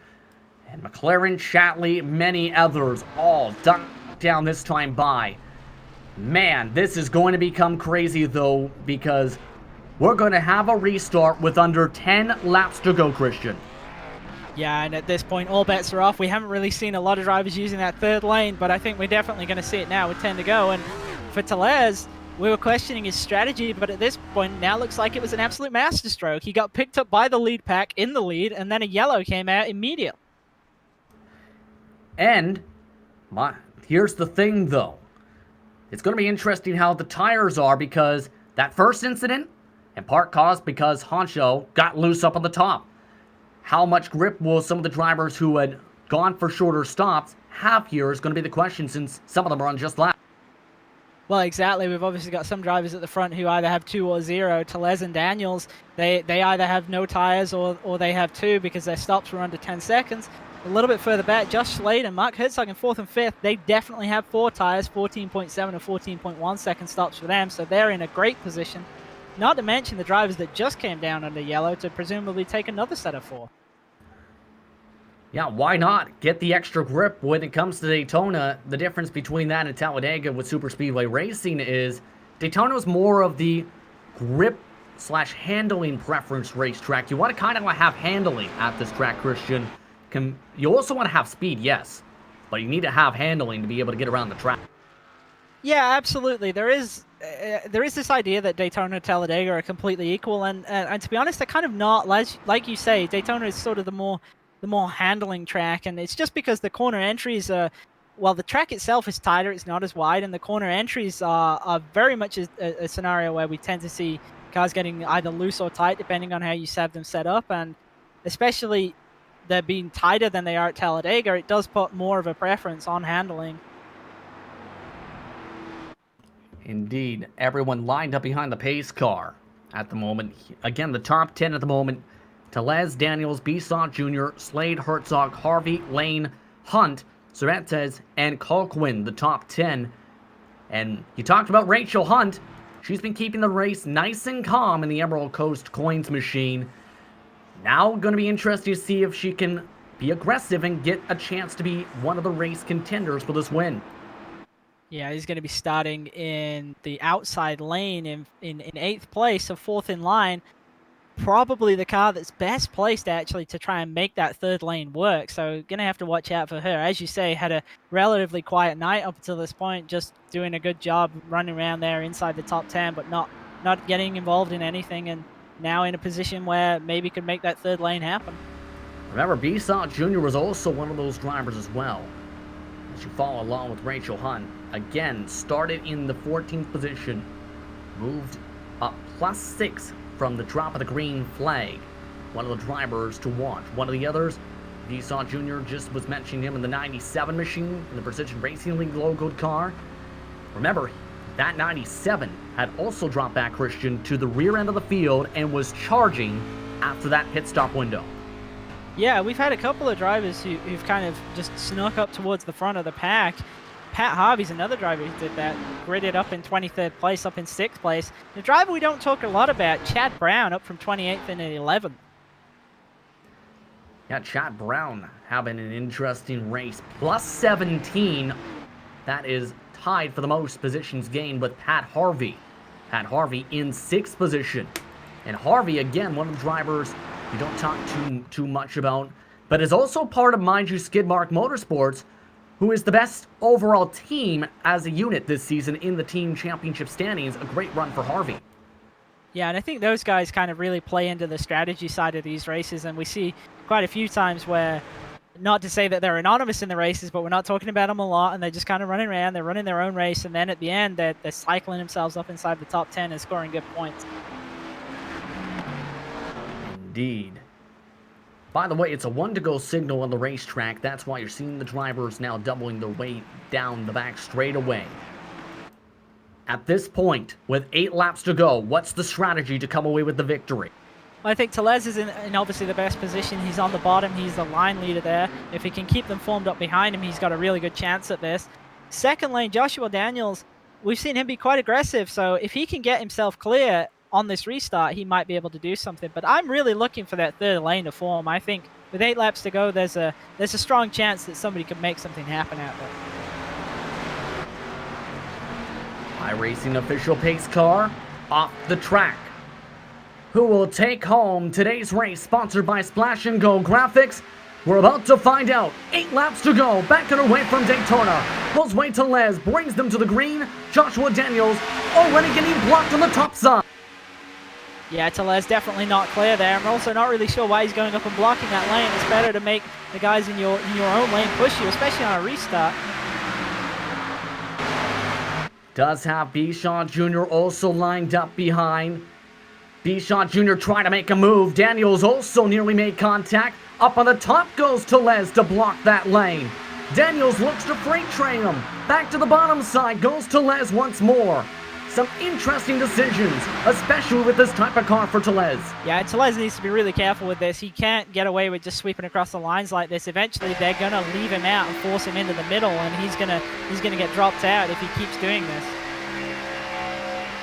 And McLaren, Chatley, many others all ducked down this time by. Man, this is going to become crazy though, because we're going to have a restart with under 10 laps to go, Christian. Yeah, and at this point, all bets are off. We haven't really seen a lot of drivers using that third lane, but I think we're definitely going to see it now with 10 to go. And for Tellez, we were questioning his strategy, but at this point, now looks like it was an absolute masterstroke. He got picked up by the lead pack in the lead, and then a yellow came out immediately. And here's the thing, though. It's going to be interesting how the tires are, because that first incident, in part caused because Honcho got loose up on the top. How much grip will some of the drivers who had gone for shorter stops have here is going to be the question, since some of them are on just lap. Well, exactly. We've obviously got some drivers at the front who either have 2 or 0. Tellez and Daniels, they either have no tires or they have 2 because their stops were under 10 seconds. A little bit further back, Josh Slade and Mark Herzog in 4th and 5th, they definitely have 4 tires, 14.7 and 14.1 second stops for them, so they're in a great position. Not to mention the drivers that just came down under yellow to presumably take another set of 4. Yeah, why not? Get the extra grip when it comes to Daytona. The difference between that and Talladega with Super Speedway Racing is Daytona was more of the grip/handling preference racetrack. You want to kind of have handling at this track, Christian. You also want to have speed, yes, but you need to have handling to be able to get around the track. Yeah, absolutely. There is this idea that Daytona and Talladega are completely equal, and to be honest, they're kind of not. Like you say, Daytona is sort of the more handling track, and it's just because the corner entries are, well, the track itself is tighter, it's not as wide, and the corner entries are very much a scenario where we tend to see cars getting either loose or tight depending on how you have them set up, and especially they're being tighter than they are at Talladega, it does put more of a preference on handling. Indeed, everyone lined up behind the pace car at the moment. Again, the top 10 at the moment: Tellez, Daniels, Bisson Jr., Slade, Herzog, Harvey, Lane, Hunt, Cervantes, and Colquhoun, the top 10. And you talked about Rachel Hunt. She's been keeping the race nice and calm in the Emerald Coast Coins machine. Now going to be interesting to see if she can be aggressive and get a chance to be one of the race contenders for this win. Yeah, he's going to be starting in the outside lane in 8th place, so 4th in line. Probably the car that's best placed actually to try and make that third lane work. So going to have to watch out for her. As you say, had a relatively quiet night up until this point, just doing a good job running around there inside the top 10, but not getting involved in anything, and now in a position where maybe could make that third lane happen. Remember, Bisson Jr. was also one of those drivers as well. As you follow along with Rachel Hunt, again, started in the 14th position, moved up +6 from the drop of the green flag. One of the drivers to watch. One of the others, Bisson Jr., just was mentioning him in the 97 machine, in the Precision Racing League logoed car. Remember, that 97 had also dropped back, Christian, to the rear end of the field and was charging after that pit stop window. Yeah, we've had a couple of drivers who've kind of just snuck up towards the front of the pack. Pat Harvey's another driver who did that, gridded up in 23rd place, up in 6th place. The driver we don't talk a lot about, Chad Brown, up from 28th and 11th. Yeah, Chad Brown having an interesting race. +17. That is tied for the most positions gained with Pat Harvey. Pat Harvey in 6th position. And Harvey, again, one of the drivers we don't talk too much about, but is also part of, mind you, Skidmark Motorsports, who is the best overall team as a unit this season in the team championship standings. A great run for Harvey. Yeah, and I think those guys kind of really play into the strategy side of these races, and we see quite a few times where, not to say that they're anonymous in the races, but we're not talking about them a lot, and they're just kind of running around, they're running their own race, and then at the end, they're cycling themselves up inside the top 10 and scoring good points. Indeed. By the way, it's a 1-to-go signal on the racetrack. That's why you're seeing the drivers now doubling their weight down the back straightaway. At this point, with 8 laps to go, what's the strategy to come away with the victory? I think Tellez is in obviously the best position. He's on the bottom. He's the line leader there. If he can keep them formed up behind him, he's got a really good chance at this. Second lane, Joshua Daniels, we've seen him be quite aggressive. So if he can get himself clear on this restart, he might be able to do something. But I'm really looking for that third lane to form. I think with 8 laps to go, there's a strong chance that somebody could make something happen out there. iRacing official pace car off the track. Who will take home today's race, sponsored by Splash and Go Graphics? We're about to find out. 8 laps to go, back on our way from Daytona. Josue Tellez brings them to the green. Joshua Daniels already getting blocked on the top side. Yeah, Tellez definitely not clear there. I'm also not really sure why he's going up and blocking that lane. It's better to make the guys in your own lane push you, especially on a restart. Does have Bishaw Jr. also lined up behind. Bishaw Jr. trying to make a move. Daniels also nearly made contact. Up on the top goes Tellez to block that lane. Daniels looks to freight train him. Back to the bottom side goes Tellez once more. Some interesting decisions, especially with this type of car for Tellez. Yeah, Tellez needs to be really careful with this. He can't get away with just sweeping across the lines like this. Eventually, they're going to leave him out and force him into the middle, and he's gonna get dropped out if he keeps doing this.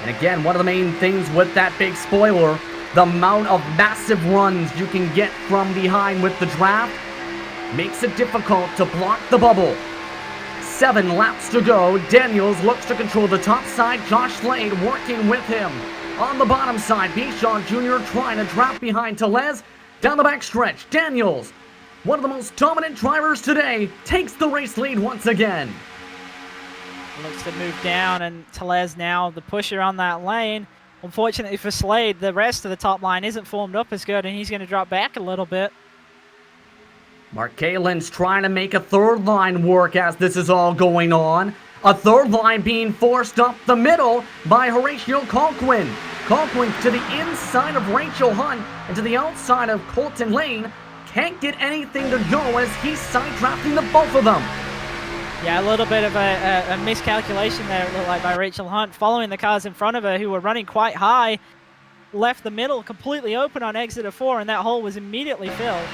And again, one of the main things with that big spoiler, the amount of massive runs you can get from behind with the draft makes it difficult to block the bubble. 7 laps to go. Daniels looks to control the top side. Josh Slade working with him. On the bottom side, Bishaw Jr. trying to draft behind Tellez. Down the back stretch, Daniels, one of the most dominant drivers today, takes the race lead once again. Looks to move down, and Tellez now the pusher on that lane. Unfortunately for Slade, the rest of the top line isn't formed up as good, and he's going to drop back a little bit. Mark Kalin's trying to make a third line work as this is all going on. A third line being forced up the middle by Horatio Colquhoun. Colquhoun to the inside of Rachel Hunt and to the outside of Colton Lane. Can't get anything to go as he's side-drafting the both of them. Yeah, a little bit of a miscalculation there, it looked like, by Rachel Hunt, following the cars in front of her who were running quite high. Left the middle completely open on exit of 4, and that hole was immediately filled.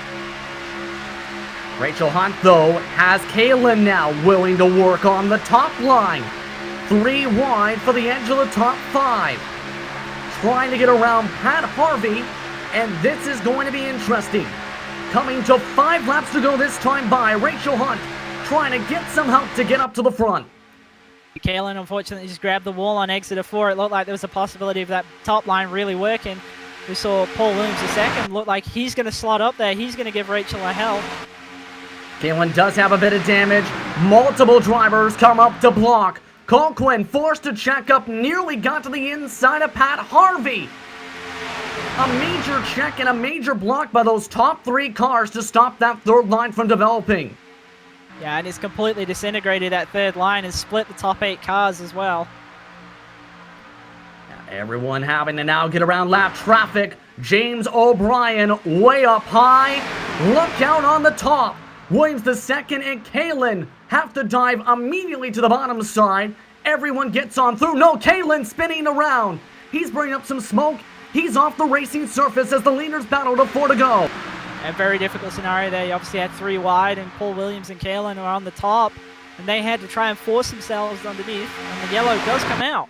Rachel Hunt, though, has Kalin now willing to work on the top line. 3 wide for the edge of the top 5. Trying to get around Pat Harvey, and this is going to be interesting. Coming to 5 laps to go this time by Rachel Hunt, trying to get some help to get up to the front. Kalin, unfortunately, just grabbed the wall on exit of 4. It looked like there was a possibility of that top line really working. We saw Paul Williams the second. Looked like he's going to slot up there. He's going to give Rachel a help. Kalin does have a bit of damage. Multiple drivers come up to block. Colquhoun forced to check up, nearly got to the inside of Pat Harvey. A major check and a major block by those top 3 cars to stop that third line from developing. Yeah, and it's completely disintegrated that third line and split the top 8 cars as well. Everyone having to now get around lap traffic. James O'Brien way up high. Look out on the top. Williams the second and Kalin have to dive immediately to the bottom side. Everyone gets on through. No, Kalin spinning around. He's bringing up some smoke. He's off the racing surface as the leaders battle to 4 to go. A very difficult scenario there. You obviously had 3 wide, and Paul Williams and Kalin are on the top, and they had to try and force themselves underneath, and the yellow does come out.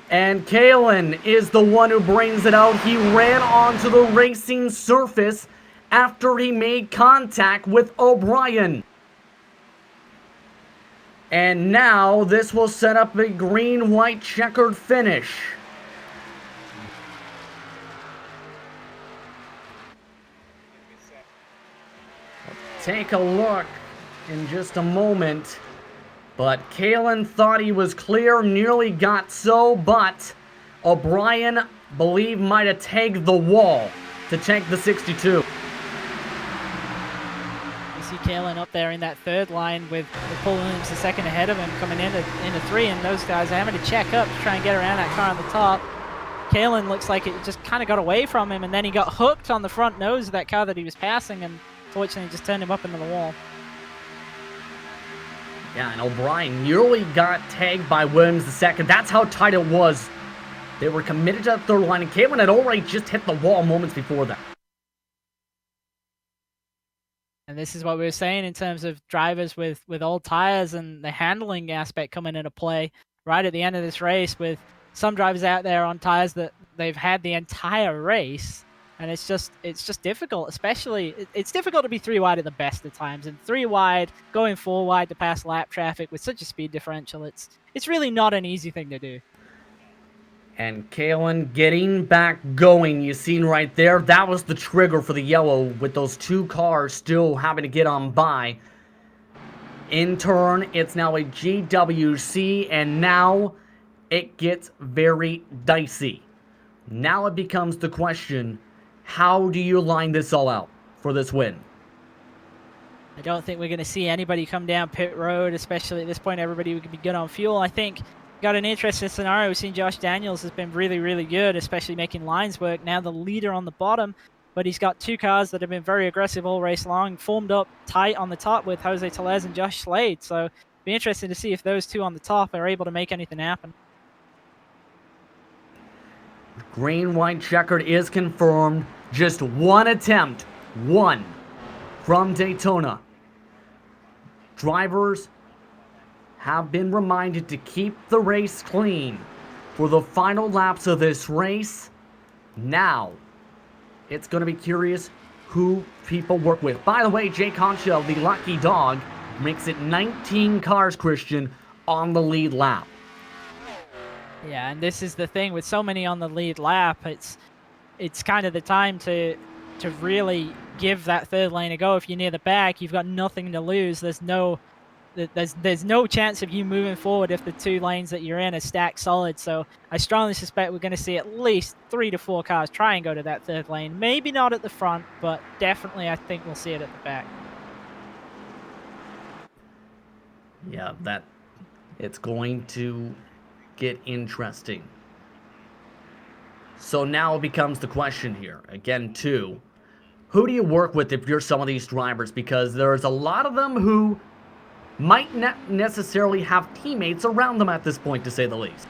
And Kalin is the one who brings it out. He ran onto the racing surface after he made contact with O'Brien. And now this will set up a green-white-checkered finish. Take a look in just a moment. But Kalin thought he was clear, nearly got so, but O'Brien, believe, might have tagged the wall to take the 62. You see Kalin up there in that third line with Paul Williams the second ahead of him coming into 3, and those guys are having to check up to try and get around that car on the top. Kalin looks like it just kind of got away from him, and then he got hooked on the front nose of that car that he was passing, and fortunately just turned him up into the wall. Yeah, and O'Brien nearly got tagged by Williams II. That's how tight it was. They were committed to that third line, and Caitlin had already just hit the wall moments before that. And this is what we were saying in terms of drivers with old tires and the handling aspect coming into play right at the end of this race, with some drivers out there on tires that they've had the entire race, and it's just difficult. Especially it's difficult to be 3 wide at the best of times, and 3 wide going 4 wide to pass lap traffic with such a speed differential, it's really not an easy thing to do. And Kalen getting back going, you seen right there, that was the trigger for the yellow, with those 2 cars still having to get on by. In turn, it's now a GWC, and now it gets very dicey. Now it becomes the question, how do you line this all out for this win? I don't think we're going to see anybody come down pit road, especially at this point. Everybody would be good on fuel. I think got an interesting scenario. We've seen Josh Daniels has been really, really good, especially making lines work. Now the leader on the bottom, but he's got 2 cars that have been very aggressive all race long, formed up tight on the top with Jose Tellez and Josh Slade. So be interesting to see if those 2 on the top are able to make anything happen. Green-white-checkered is confirmed. Just 1 attempt, 1 from Daytona. Drivers have been reminded to keep the race clean for the final laps of this race. Now, it's going to be curious who people work with. By the way, Jay Concha, the lucky dog, makes it 19 cars, Christian, on the lead lap. Yeah, and this is the thing with so many on the lead lap. It's kind of the time to really give that third lane a go. If you're near the back, you've got nothing to lose. There's no chance of you moving forward if the 2 lanes that you're in are stacked solid. So I strongly suspect we're going to see at least 3 to 4 cars try and go to that third lane. Maybe not at the front, but definitely I think we'll see it at the back. Yeah, it's going to get interesting. So now it becomes the question here, again, too. Who do you work with if you're some of these drivers? Because there's a lot of them who might not necessarily have teammates around them at this point, to say the least.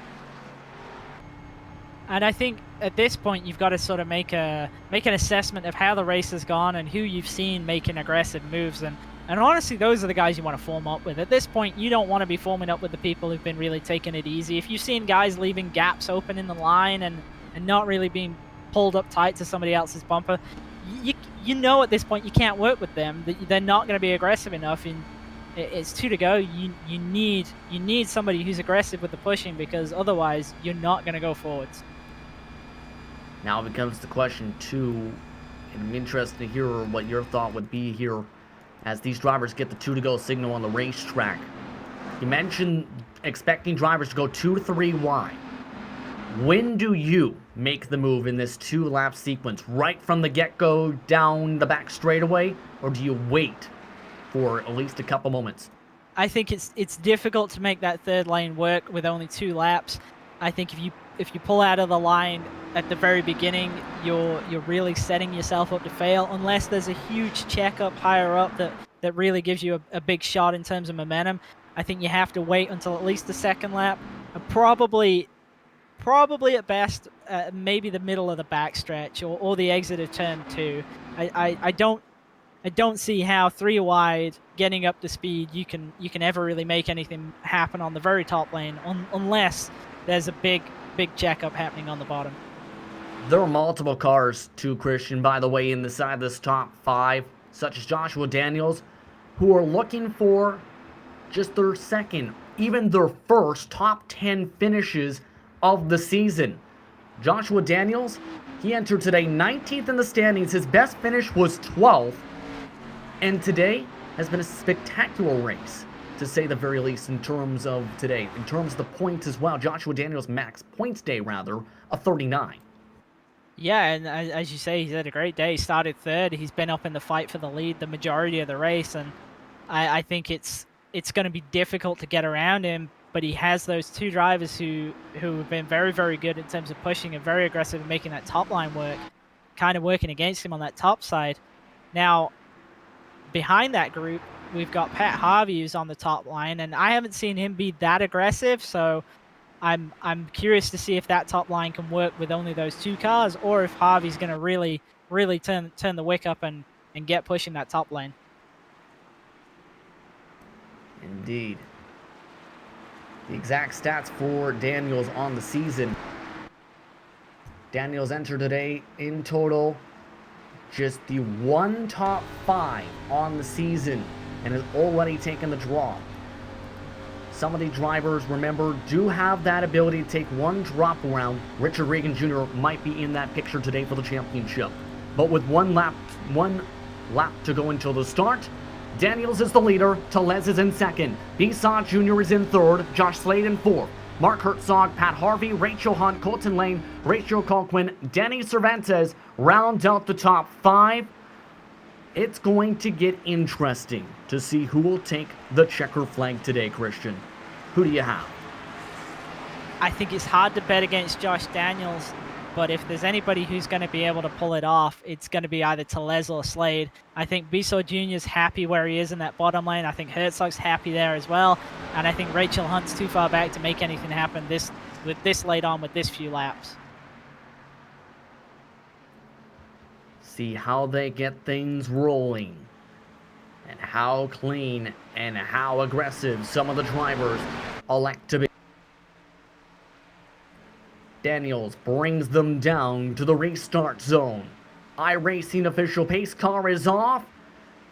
And I think at this point you've got to sort of make an assessment of how the race has gone and who you've seen making aggressive moves. And honestly, those are the guys you want to form up with. At this point, you don't want to be forming up with the people who've been really taking it easy. If you've seen guys leaving gaps open in the line and not really being pulled up tight to somebody else's bumper, you know at this point you can't work with them. They're not going to be aggressive enough. And it's 2 to go. You need somebody who's aggressive with the pushing, because otherwise you're not going to go forwards. Now it becomes the question, too, and I'm interested to hear what your thought would be here as these drivers get the 2 to go signal on the racetrack. You mentioned expecting drivers to go 2 to 3 wide. When do you make the move in this 2-lap sequence? Right from the get-go down the back straightaway, or do you wait for at least a couple moments? I think it's difficult to make that third lane work with only 2 laps. I think if you pull out of the line at the very beginning, you're really setting yourself up to fail, unless there's a huge checkup higher up that really gives you a big shot in terms of momentum. I think you have to wait until at least the 2nd lap, probably at best maybe the middle of the backstretch or the exit of turn 2. I don't see how 3 wide getting up to speed you can ever really make anything happen on the very top lane unless there's a big checkup happening on the bottom. There are multiple cars, too, Christian, by the way, in the side of this top 5, such as Joshua Daniels, who are looking for just their 2nd, even their 1st top 10 finishes of the season. Joshua Daniels, he entered today 19th in the standings. His best finish was 12th, and today has been a spectacular race, to say the very least, in terms of today. In terms of the points as well, Joshua Daniels' max points day, rather, a 39. Yeah, and as you say, he's had a great day. He started 3rd. He's been up in the fight for the lead the majority of the race, and I think it's going to be difficult to get around him, but he has those 2 drivers who have been very, very good in terms of pushing and very aggressive in making that top line work, kind of working against him on that top side. Now, behind that group, we've got Pat Harvey who's on the top line, and I haven't seen him be that aggressive. So I'm curious to see if that top line can work with only those 2 cars, or if Harvey's going to really turn the wick up and get pushing that top lane. Indeed. The exact stats for Daniels on the season. Daniels entered today in total just the 1 top 5 on the season and has already taken the draw. Some of the drivers, remember, do have that ability to take 1 drop around. Richard Regan Jr. might be in that picture today for the championship. But with one lap to go until the start, Daniels is the leader, Tellez is in second, Bisson Jr. is in third, Josh Slade in fourth, Mark Herzog, Pat Harvey, Rachel Hunt, Colton Lane, Rachel Colquhoun, Danny Cervantes round out the top 5. It's going to get interesting to see who will take the checker flag today, Christian. Who do you have? I think it's hard to bet against Josh Daniels, but if there's anybody who's going to be able to pull it off, it's going to be either Tellez or Slade. I think Bissau Jr. is happy where he is in that bottom lane. I think Herzog's happy there as well. And I think Rachel Hunt's too far back to make anything happen with this late on with this few laps. See how they get things rolling and how clean and how aggressive some of the drivers elect to be. Daniels brings them down to the restart zone. iRacing official pace car is off.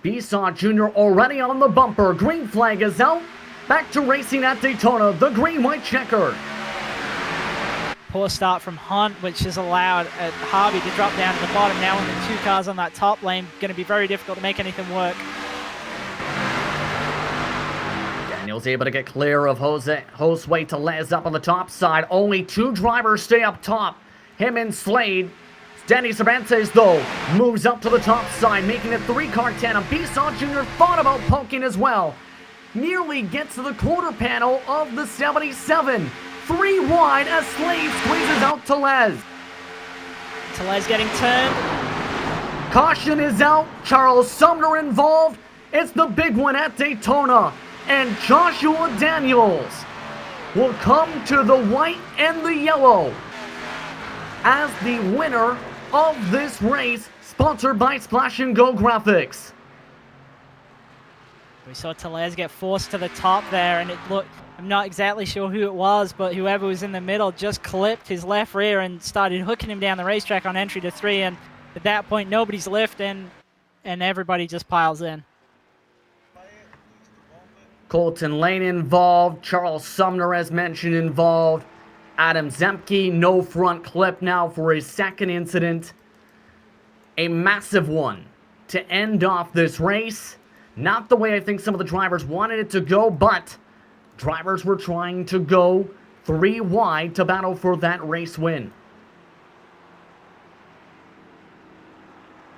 Bisson Jr. already on the bumper. Green flag is out. Back to racing at Daytona, the green-white-checkered. Poor start from Hunt, which has allowed Harvey to drop down to the bottom. Now only 2 cars on that top lane. Going to be very difficult to make anything work. Daniels able to get clear of Josue Tellez up on the top side. Only 2 drivers stay up top. Him and Slade. Danny Cervantes, though, moves up to the top side, making it 3-car tandem. Bisson Jr. thought about poking as well. Nearly gets to the quarter panel of the 77. 3 wide as Slade squeezes out Tellez. Tellez getting turned. Caution is out. Charles Sumner involved. It's the big one at Daytona. And Joshua Daniels will come to the white and the yellow as the winner of this race, sponsored by Splash and Go Graphics. We saw Tellez get forced to the top there, and it looked, I'm not exactly sure who it was, but whoever was in the middle just clipped his left rear and started hooking him down the racetrack on entry to 3, and at that point nobody's lifting and everybody just piles in. Colton Lane involved, Charles Sumner as mentioned involved, Adam Zemke no front clip now for his 2nd incident. A massive one to end off this race. Not the way I think some of the drivers wanted it to go, but drivers were trying to go 3 wide to battle for that race win.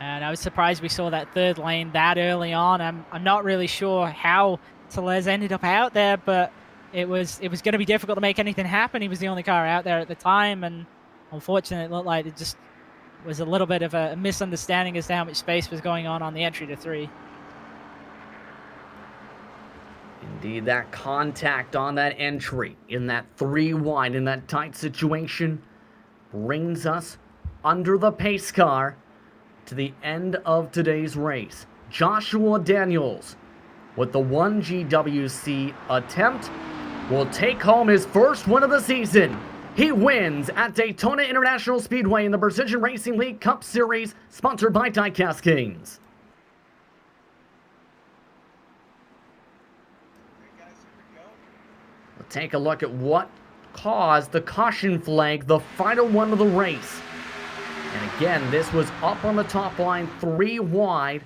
And I was surprised we saw that 3rd lane that early on. I'm not really sure how Tellez ended up out there, but it was going to be difficult to make anything happen. He was the only car out there at the time, and unfortunately it looked like it just was a little bit of a misunderstanding as to how much space was going on the entry to 3. Indeed, that contact on that entry in that 3 wide, in that tight situation, brings us under the pace car to the end of today's race. Joshua Daniels, with the 1 GWC attempt, will take home his first win of the season. He wins at Daytona International Speedway in the Precision Racing League Cup Series, sponsored by Diecast Kings. We'll take a look at what caused the caution flag, the final one of the race. And again, this was up on the top line, 3 wide.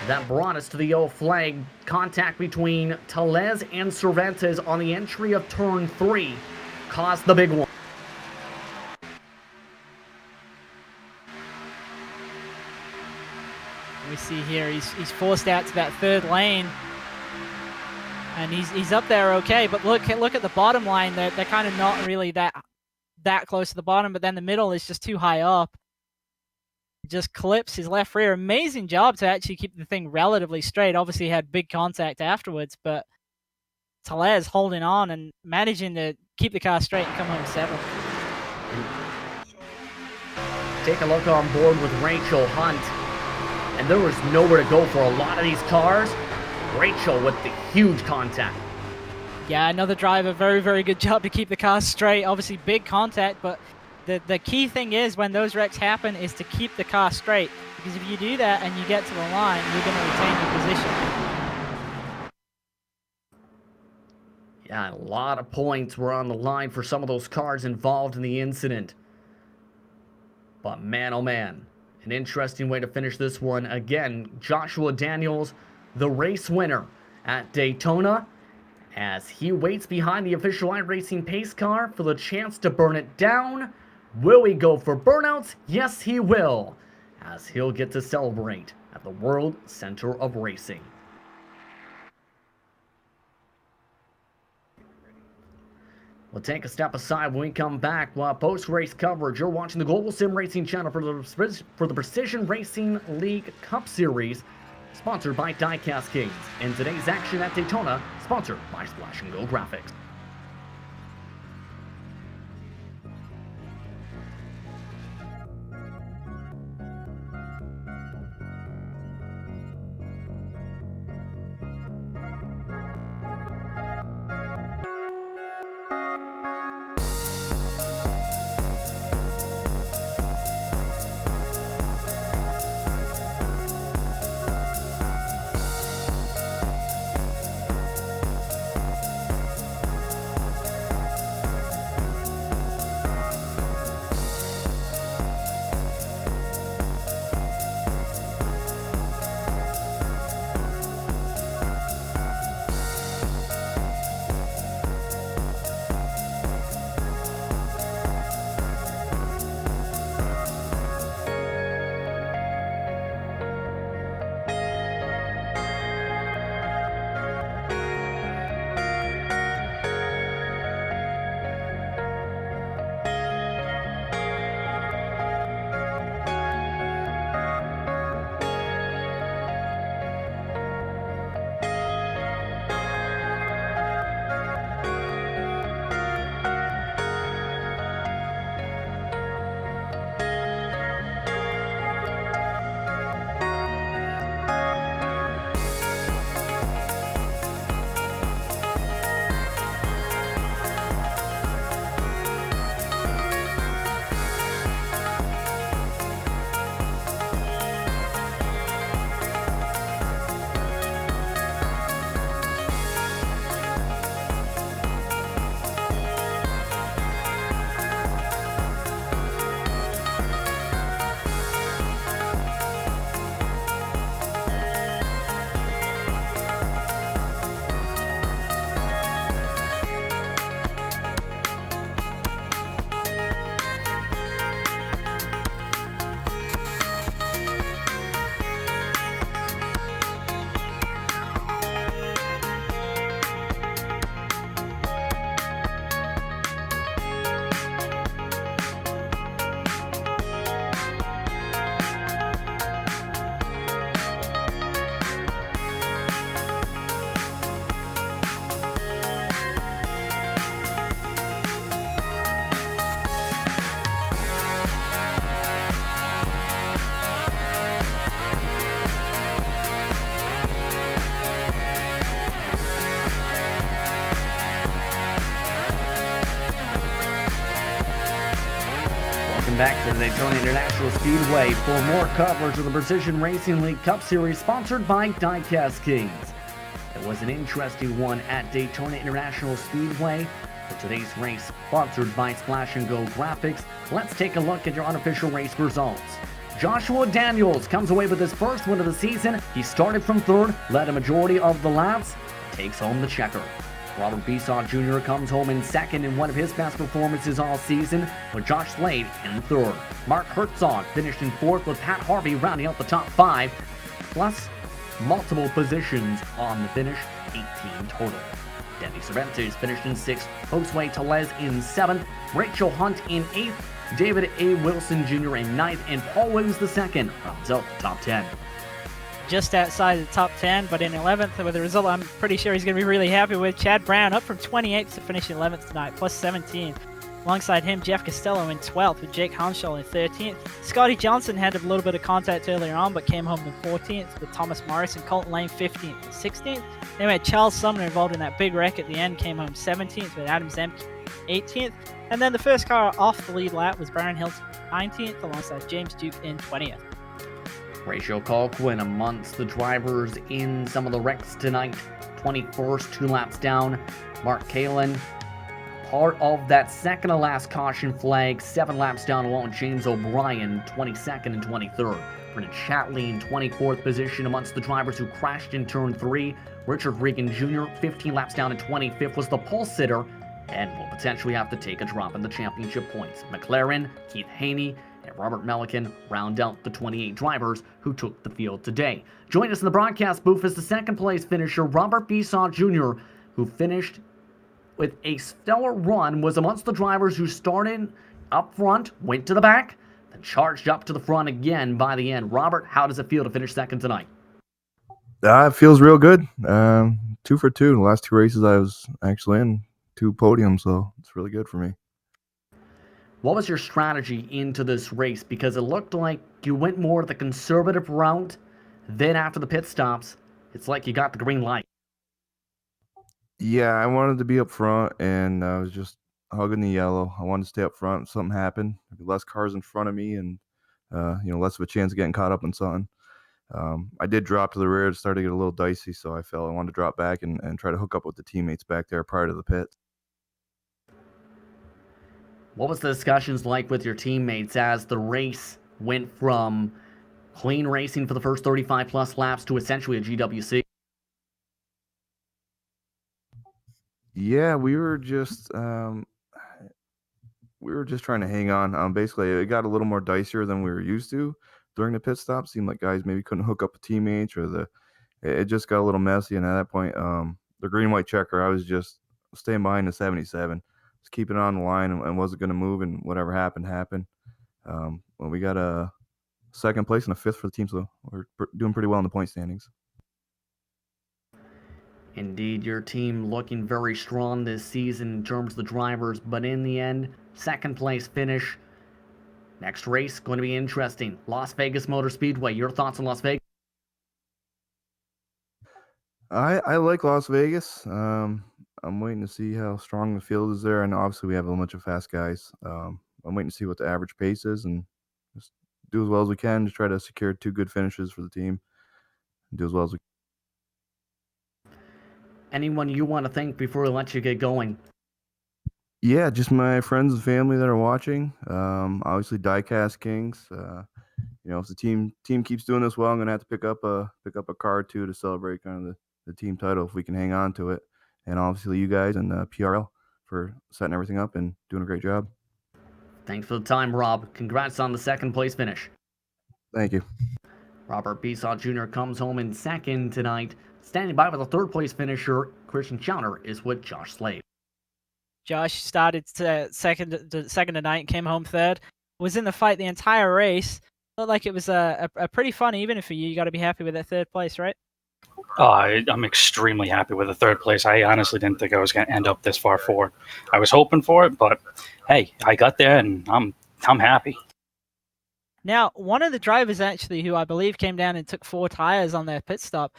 That brought us to the yellow flag. Contact between Tellez and Cervantes on the entry of turn 3 caused the big one. We see here he's forced out to that 3rd lane, and he's up there okay. But look at the bottom line. They're kind of not really that close to the bottom, but then the middle is just too high up. just clips his left rear. Amazing job to actually keep the thing relatively straight. Obviously, he had big contact afterwards, but Tellez holding on and managing to keep the car straight and come home 7th. Take a look on board with Rachel Hunt, and there was nowhere to go for a lot of these cars. Rachel with the huge contact. Yeah, another driver, very, very good job to keep the car straight. Obviously, big contact, but the key thing is when those wrecks happen is to keep the car straight, because if you do that and you get to the line, you're going to retain your position. Yeah, a lot of points were on the line for some of those cars involved in the incident. But man, oh man, an interesting way to finish this one. Again, Joshua Daniels, the race winner at Daytona, as he waits behind the official iRacing pace car for the chance to burn it down. Will he go for burnouts? Yes, he will, as he'll get to celebrate at the World Center of Racing. We'll take a step aside when we come back. Post-race coverage. You're watching the Global SimRacing Channel for the Precision Racing League Cup Series, sponsored by Diecast Kings. And today's action at Daytona, sponsored by Splash & Go Graphics. Back to the Daytona International Speedway for more coverage of the Precision Racing League Cup Series, sponsored by Diecast Kings. It was an interesting one at Daytona International Speedway. For today's race, sponsored by Splash & Go Graphics, let's take a look at your unofficial race results. Joshua Daniels comes away with his first win of the season. He started from third, led a majority of the laps, takes home the checker. Robert Bisson Jr. comes home in second in one of his best performances all season, with Josh Slade in third. Mark Herzog finished in fourth, with Pat Harvey rounding out the top 5, plus multiple positions on the finish, 18 total. Danny Cervantes finished in 6th, Josue Tellez in 7th, Rachel Hunt in 8th, David A. Wilson Jr. in 9th, and Paul Williams II rounds out the top 10. Just outside the top 10, but in 11th with a result I'm pretty sure he's going to be really happy with. Chad Brown up from 28th to finish 11th tonight, plus 17. Alongside him, Jeff Costello in 12th with Jake Hanshaw in 13th. Scotty Johnson had a little bit of contact earlier on, but came home in 14th with Thomas Morris and Colton Lane 15th and 16th. Then we had Charles Sumner involved in that big wreck at the end, came home 17th with Adam Zemke 18th. And then the first car off the lead lap was Baron Hilton 19th alongside James Duke in 20th. Rachel Colquhoun amongst the drivers in some of the wrecks tonight. 21st, 2 laps down. Mark Kalin, part of that second to last caution flag, 7 laps down along James O'Brien, 22nd and 23rd. Brendan Shatley in 24th position amongst the drivers who crashed in turn 3. Richard Regan Jr., 15 laps down and 25th, was the pole sitter and will potentially have to take a drop in the championship points. McLaren, Keith Haney, and Robert Melican round out the 28 drivers who took the field today. Join us in the broadcast booth is the second place finisher, Robert Bissaw Jr., who finished with a stellar run, was amongst the drivers who started up front, went to the back, then charged up to the front again by the end. Robert, how does it feel to finish second tonight? It feels real good. 2 for 2 in the last 2 races I was actually in, 2 podiums, so it's really good for me. What was your strategy into this race? Because it looked like you went more the conservative route. Then after the pit stops, it's like you got the green light. Yeah, I wanted to be up front, and I was just hugging the yellow. I wanted to stay up front. If something happened, there'd be less cars in front of me, and less of a chance of getting caught up in something. I did drop to the rear. It started to get a little dicey, so I felt I wanted to drop back and try to hook up with the teammates back there prior to the pit. What was the discussions like with your teammates as the race went from clean racing for the first 35 plus laps to essentially a GWC? Yeah, we were just trying to hang on. Basically, it got a little more dicier than we were used to during the pit stop. Seemed like guys maybe couldn't hook up with teammates, or it just got a little messy. And at that point, the green-white-checker, I was just staying behind the 77, just keeping it on the line, and wasn't going to move. And whatever happened. Well, we got a second place and a 5th for the team, so we're doing pretty well in the point standings. Indeed, your team looking very strong this season in terms of the drivers, but in the end, second place finish. Next race going to be interesting. Las Vegas Motor Speedway. Your thoughts on Las Vegas? I like Las Vegas. I'm waiting to see how strong the field is there, and obviously we have a bunch of fast guys. I'm waiting to see what the average pace is, and just do as well as we can to try to secure 2 good finishes for the team. Do as well as we can. Anyone you want to thank before we let you get going? Yeah, just my friends and family that are watching. Obviously, Diecast Kings. If the team keeps doing this well, I'm gonna have to pick up a car or 2 to celebrate kind of the team title if we can hang on to it. And obviously, you guys and PRL for setting everything up and doing a great job. Thanks for the time, Rob. Congrats on the second place finish. Thank you. Robert Bissaw Jr. comes home in second tonight. Standing by with a third place finisher, Christian Chowner, is with Josh Slade. Josh started second tonight and came home third. Was in the fight the entire race. Looked like it was a pretty fun evening for you. You got to be happy with that third place, right? I'm extremely happy with the third place. I honestly didn't think I was going to end up this far forward. I was hoping for it, but hey, I got there and I'm happy. Now, one of the drivers actually, who I believe came down and took 4 tires on their pit stop,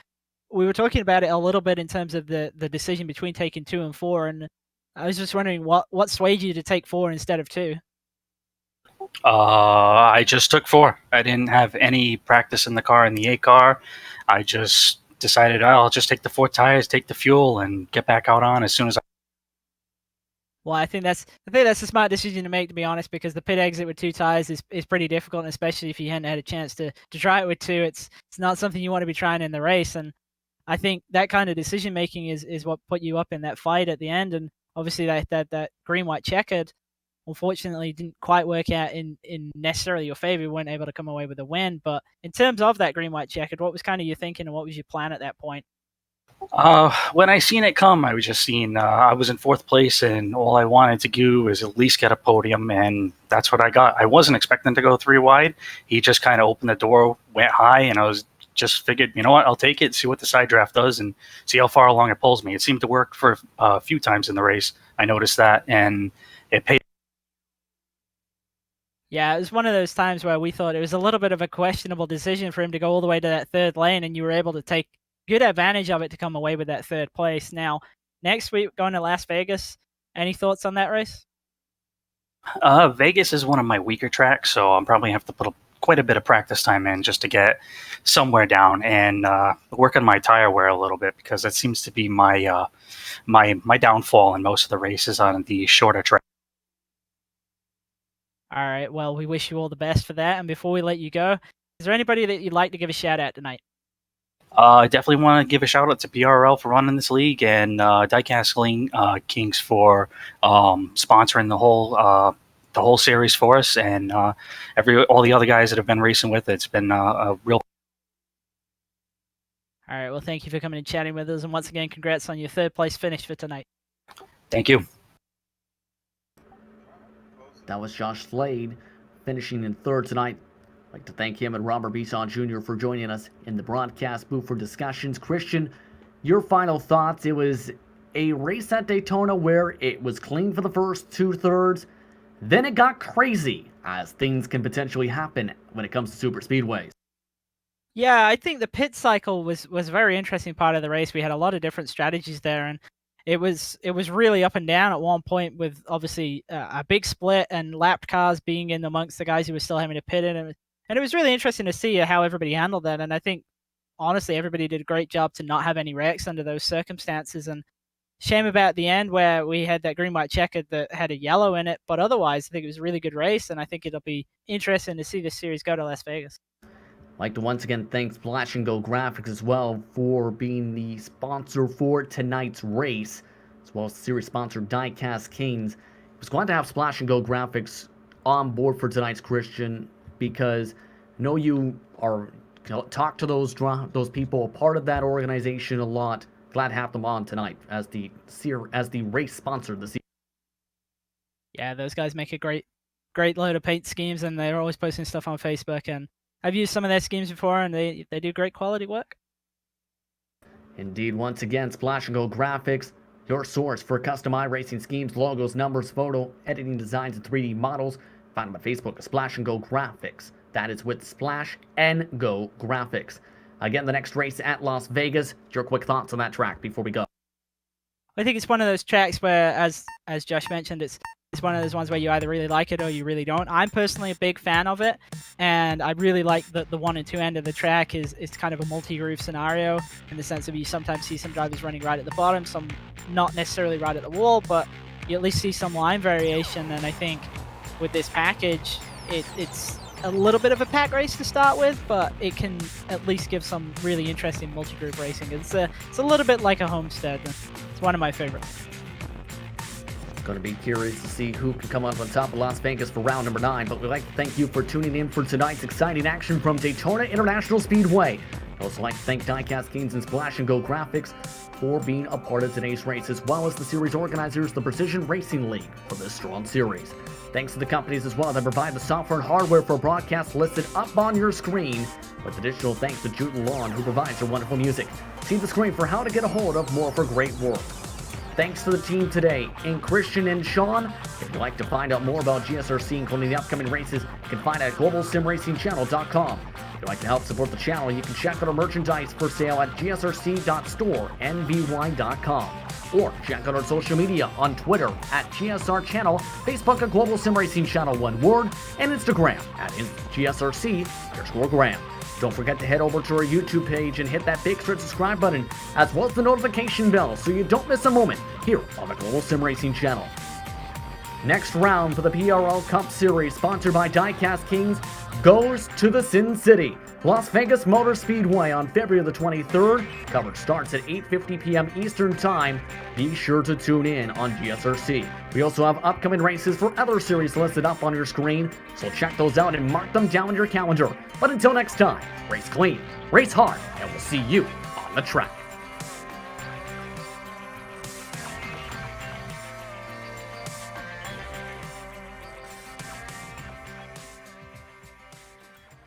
we were talking about it a little bit in terms of the decision between taking 2 and 4, and I was just wondering what swayed you to take 4 instead of 2? I just took 4. I didn't have any practice in the car, in the A car. I just decided I'll just take the 4 tires, take the fuel, and get back out on as soon as I. Well, I think that's a smart decision to make, to be honest, because the pit exit with 2 tires is pretty difficult, and especially if you hadn't had a chance to try it with 2, it's not something you want to be trying in the race. And I think that kind of decision making is what put you up in that fight at the end. And obviously that green-white-checkered unfortunately didn't quite work out in necessarily your favor. You weren't able to come away with a win. But in terms of that green-white-checkered, what was kind of your thinking and what was your plan at that point? When I seen it come, I was just seeing I was in fourth place, and all I wanted to do was at least get a podium, and that's what I got. I wasn't expecting to go 3 wide. He just kind of opened the door, went high, and I was just figured, you know what, I'll take it, see what the side draft does, and see how far along it pulls me. It seemed to work for a few times in the race. I noticed that, and it paid. Yeah, it was one of those times where we thought it was a little bit of a questionable decision for him to go all the way to that third lane, and you were able to take good advantage of it to come away with that third place. Now, next week, going to Las Vegas, any thoughts on that race? Vegas is one of my weaker tracks, so I'm probably have to put quite a bit of practice time in just to get somewhere down and work on my tire wear a little bit, because that seems to be my my downfall in most of the races on the shorter track. All right, well, we wish you all the best for that. And before we let you go, is there anybody that you'd like to give a shout out tonight? I definitely want to give a shout out to PRL for running this league, and Diecast Kings for sponsoring the whole series for us, and all the other guys that have been racing with it. It's been a real. All right, well, thank you for coming and chatting with us, and once again, congrats on your third place finish for tonight. Thank you. That was Josh Slade, finishing in third tonight. I'd like to thank him and Robert Bisson Jr. for joining us in the broadcast booth for discussions. Christian, your final thoughts? It was a race at Daytona where it was clean for the first 2/3. Then it got crazy, as things can potentially happen when it comes to super speedways. Yeah, I think the pit cycle was a very interesting part of the race. We had a lot of different strategies there, and it was really up and down at one point, with obviously a big split and lapped cars being in amongst the guys who were still having to pit in. And it was really interesting to see how everybody handled that. And I think, honestly, everybody did a great job to not have any wrecks under those circumstances. And shame about the end where we had that green-white-checkered that had a yellow in it. But otherwise, I think it was a really good race, and I think it'll be interesting to see this series go to Las Vegas. I'd like to once again thank Splash and Go Graphics as well for being the sponsor for tonight's race, as well as the series sponsor Diecast Kings. It was glad to have Splash and Go Graphics on board for tonight's, Christian, because I know you talk to those people, a part of that organization a lot. Glad to have them on tonight as the race sponsor this season. Yeah, those guys make a great load of paint schemes, and they're always posting stuff on Facebook. And I've used some of their schemes before, and they do great quality work. Indeed, once again, Splash and Go Graphics, your source for custom iRacing schemes, logos, numbers, photo, editing designs, and 3D models. Find them on Facebook at Splash and Go Graphics. That is with Splash and Go Graphics. Again, the next race at Las Vegas. Your quick thoughts on that track before we go. I think it's one of those tracks where, as Josh mentioned, it's one of those ones where you either really like it or you really don't. I'm personally a big fan of it, and I really like the 1 and 2 end of the track. It's kind of a multi-groove scenario in the sense of you sometimes see some drivers running right at the bottom, some not necessarily right at the wall, but you at least see some line variation. And I think with this package, it's a little bit of a pack race to start with, but it can at least give some really interesting multi-group racing. It's a little bit like a Homestead. It's one of my favorites. Going to be curious to see who can come up on top of Las Vegas for round number 9, but we'd like to thank you for tuning in for tonight's exciting action from Daytona International Speedway. I'd also like to thank Diecast Kings and Splash and Go Graphics for being a part of today's race, as well as the series organizers, the Precision Racing League, for this strong series. Thanks to the companies as well that provide the software and hardware for broadcasts listed up on your screen, with additional thanks to Jute Lawn, who provides your wonderful music. See the screen for how to get a hold of more of her great work. Thanks to the team today, and Christian and Sean. If you'd like to find out more about GSRC, including the upcoming races, you can find it at globalsimracingchannel.com. If you'd like to help support the channel, you can check out our merchandise for sale at gsrc.store.nby.com. Or check out our social media on Twitter at GSR Channel, Facebook at Global SimRacing Channel, one word, and Instagram at GSRC_Graham. Don't forget to head over to our YouTube page and hit that big red subscribe button, as well as the notification bell, so you don't miss a moment here on the Global SimRacing Channel. Next round for the PRL Cup Series, sponsored by Diecast Kings, goes to the Sin City, Las Vegas Motor Speedway on February the 23rd. Coverage starts at 8:50 p.m. Eastern Time. Be sure to tune in on GSRC. We also have upcoming races for other series listed up on your screen, so check those out and mark them down in your calendar. But until next time, race clean, race hard, and we'll see you on the track.